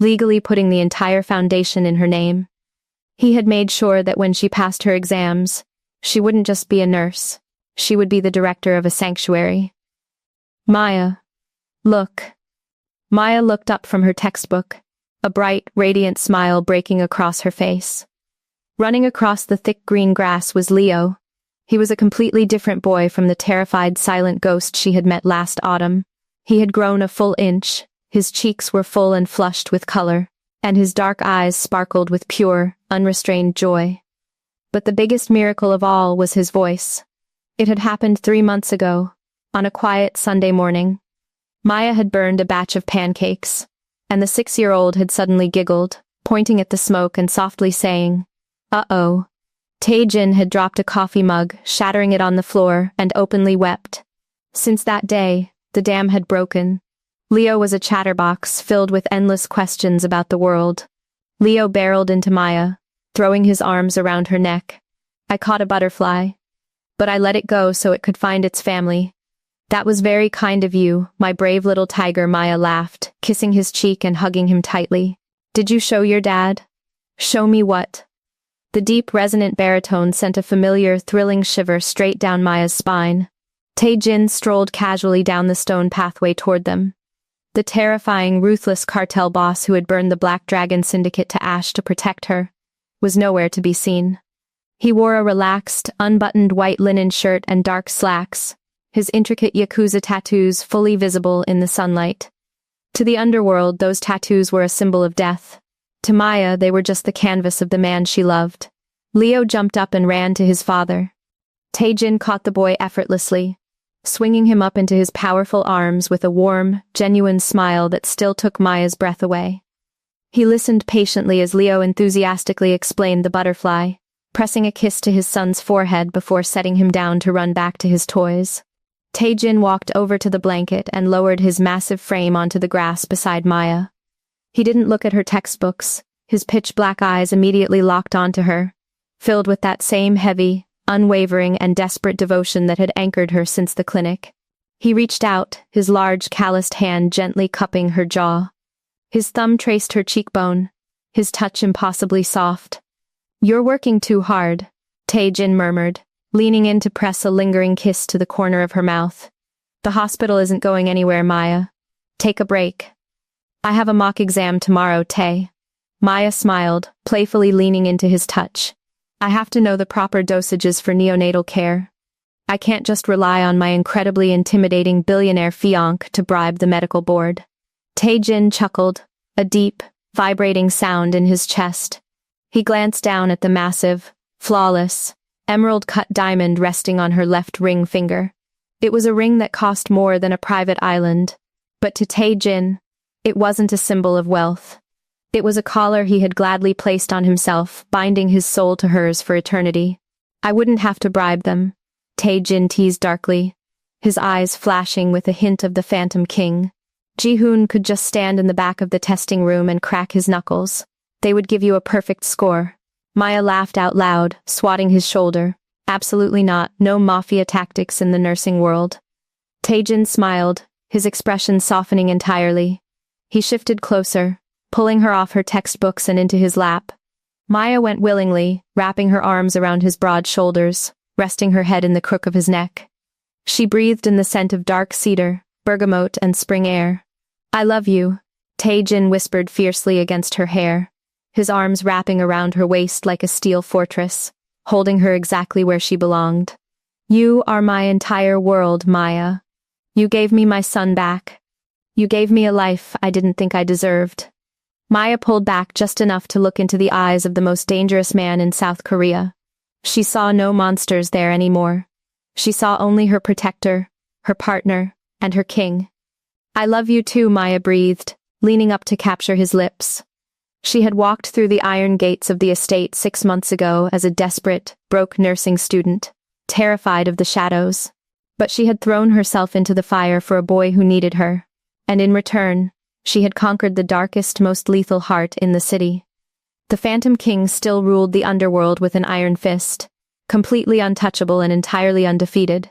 legally putting the entire foundation in her name. He had made sure that when she passed her exams, she wouldn't just be a nurse. She would be the director of a sanctuary. Maya, look. Maya looked up from her textbook, a bright, radiant smile breaking across her face. Running across the thick green grass was Leo. He was a completely different boy from the terrified, silent ghost she had met last autumn. He had grown a full inch. His cheeks were full and flushed with color, and his dark eyes sparkled with pure, unrestrained joy. But the biggest miracle of all was his voice. It had happened 3 months ago, on a quiet Sunday morning. Maya had burned a batch of pancakes, and the 6-year-old had suddenly giggled, pointing at the smoke and softly saying, "Uh-oh." Tae-jin had dropped a coffee mug, shattering it on the floor, and openly wept. Since that day, the dam had broken. Leo was a chatterbox filled with endless questions about the world. Leo barreled into Maya, throwing his arms around her neck. I caught a butterfly, but I let it go so it could find its family. That was very kind of you, my brave little tiger, Maya laughed, kissing his cheek and hugging him tightly. Did you show your dad? Show me what? The deep, resonant baritone sent a familiar, thrilling shiver straight down Maya's spine. Tae-jin strolled casually down the stone pathway toward them. The terrifying, ruthless cartel boss who had burned the Black Dragon Syndicate to ash to protect her was nowhere to be seen. He wore a relaxed, unbuttoned white linen shirt and dark slacks, his intricate Yakuza tattoos fully visible in the sunlight. To the underworld, those tattoos were a symbol of death. To Maya, they were just the canvas of the man she loved. Leo jumped up and ran to his father. Tae-jin caught the boy effortlessly, swinging him up into his powerful arms with a warm, genuine smile that still took Maya's breath away. He listened patiently as Leo enthusiastically explained the butterfly, pressing a kiss to his son's forehead before setting him down to run back to his toys. Tae-jin walked over to the blanket and lowered his massive frame onto the grass beside Maya. He didn't look at her textbooks. His pitch-black eyes immediately locked onto her, filled with that same heavy, unwavering and desperate devotion that had anchored her since the clinic. He reached out, his large, calloused hand gently cupping her jaw. His thumb traced her cheekbone, his touch impossibly soft. "You're working too hard," Tae-jin murmured, leaning in to press a lingering kiss to the corner of her mouth. "The hospital isn't going anywhere, Maya. Take a break." "I have a mock exam tomorrow, Tae." Maya smiled, playfully leaning into his touch. "I have to know the proper dosages for neonatal care. I can't just rely on my incredibly intimidating billionaire fiancé to bribe the medical board." Tae-jin chuckled, a deep, vibrating sound in his chest. He glanced down at the massive, flawless, emerald-cut diamond resting on her left ring finger. It was a ring that cost more than a private island, but to Tae-jin, it wasn't a symbol of wealth. It was a collar he had gladly placed on himself, binding his soul to hers for eternity. "I wouldn't have to bribe them," Tae-jin teased darkly, his eyes flashing with a hint of the Phantom King. Ji-hoon could just stand in the back of the testing room and crack his knuckles. They would give you a perfect score. Maya laughed out loud, swatting his shoulder. "Absolutely not, no Mafia tactics in the nursing world." Tae-jin smiled, his expression softening entirely. He shifted closer, pulling her off her textbooks and into his lap. Maya went willingly, wrapping her arms around his broad shoulders, resting her head in the crook of his neck. She breathed in the scent of dark cedar, bergamot and spring air. "I love you," Tae-jin whispered fiercely against her hair, his arms wrapping around her waist like a steel fortress, holding her exactly where she belonged. "You are my entire world, Maya. You gave me my son back. You gave me a life I didn't think I deserved." Maya pulled back just enough to look into the eyes of the most dangerous man in South Korea. She saw no monsters there anymore. She saw only her protector, her partner, and her king. "I love you too," Maya breathed, leaning up to capture his lips. She had walked through the iron gates of the estate 6 months ago as a desperate, broke nursing student, terrified of the shadows. But she had thrown herself into the fire for a boy who needed her, and in return, she had conquered the darkest, most lethal heart in the city. The Phantom King still ruled the underworld with an iron fist, completely untouchable and entirely undefeated.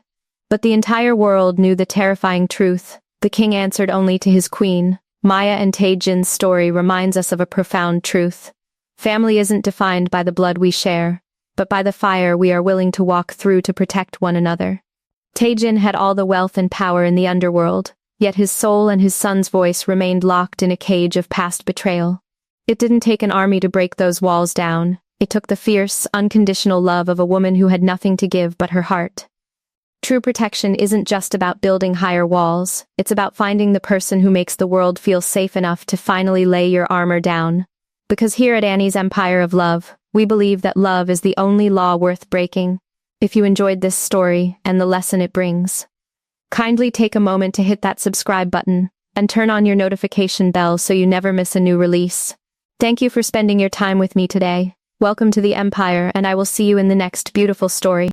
But the entire world knew the terrifying truth. The king answered only to his queen. Maya and Tae-jin's story reminds us of a profound truth. Family isn't defined by the blood we share, but by the fire we are willing to walk through to protect one another. Tae-jin had all the wealth and power in the underworld, yet his soul and his son's voice remained locked in a cage of past betrayal. It didn't take an army to break those walls down. It took the fierce, unconditional love of a woman who had nothing to give but her heart. True protection isn't just about building higher walls, it's about finding the person who makes the world feel safe enough to finally lay your armor down. Because here at Annie's Empire of Love, we believe that love is the only law worth breaking. If you enjoyed this story and the lesson it brings, kindly take a moment to hit that subscribe button and turn on your notification bell so you never miss a new release. Thank you for spending your time with me today. Welcome to the Empire, and I will see you in the next beautiful story.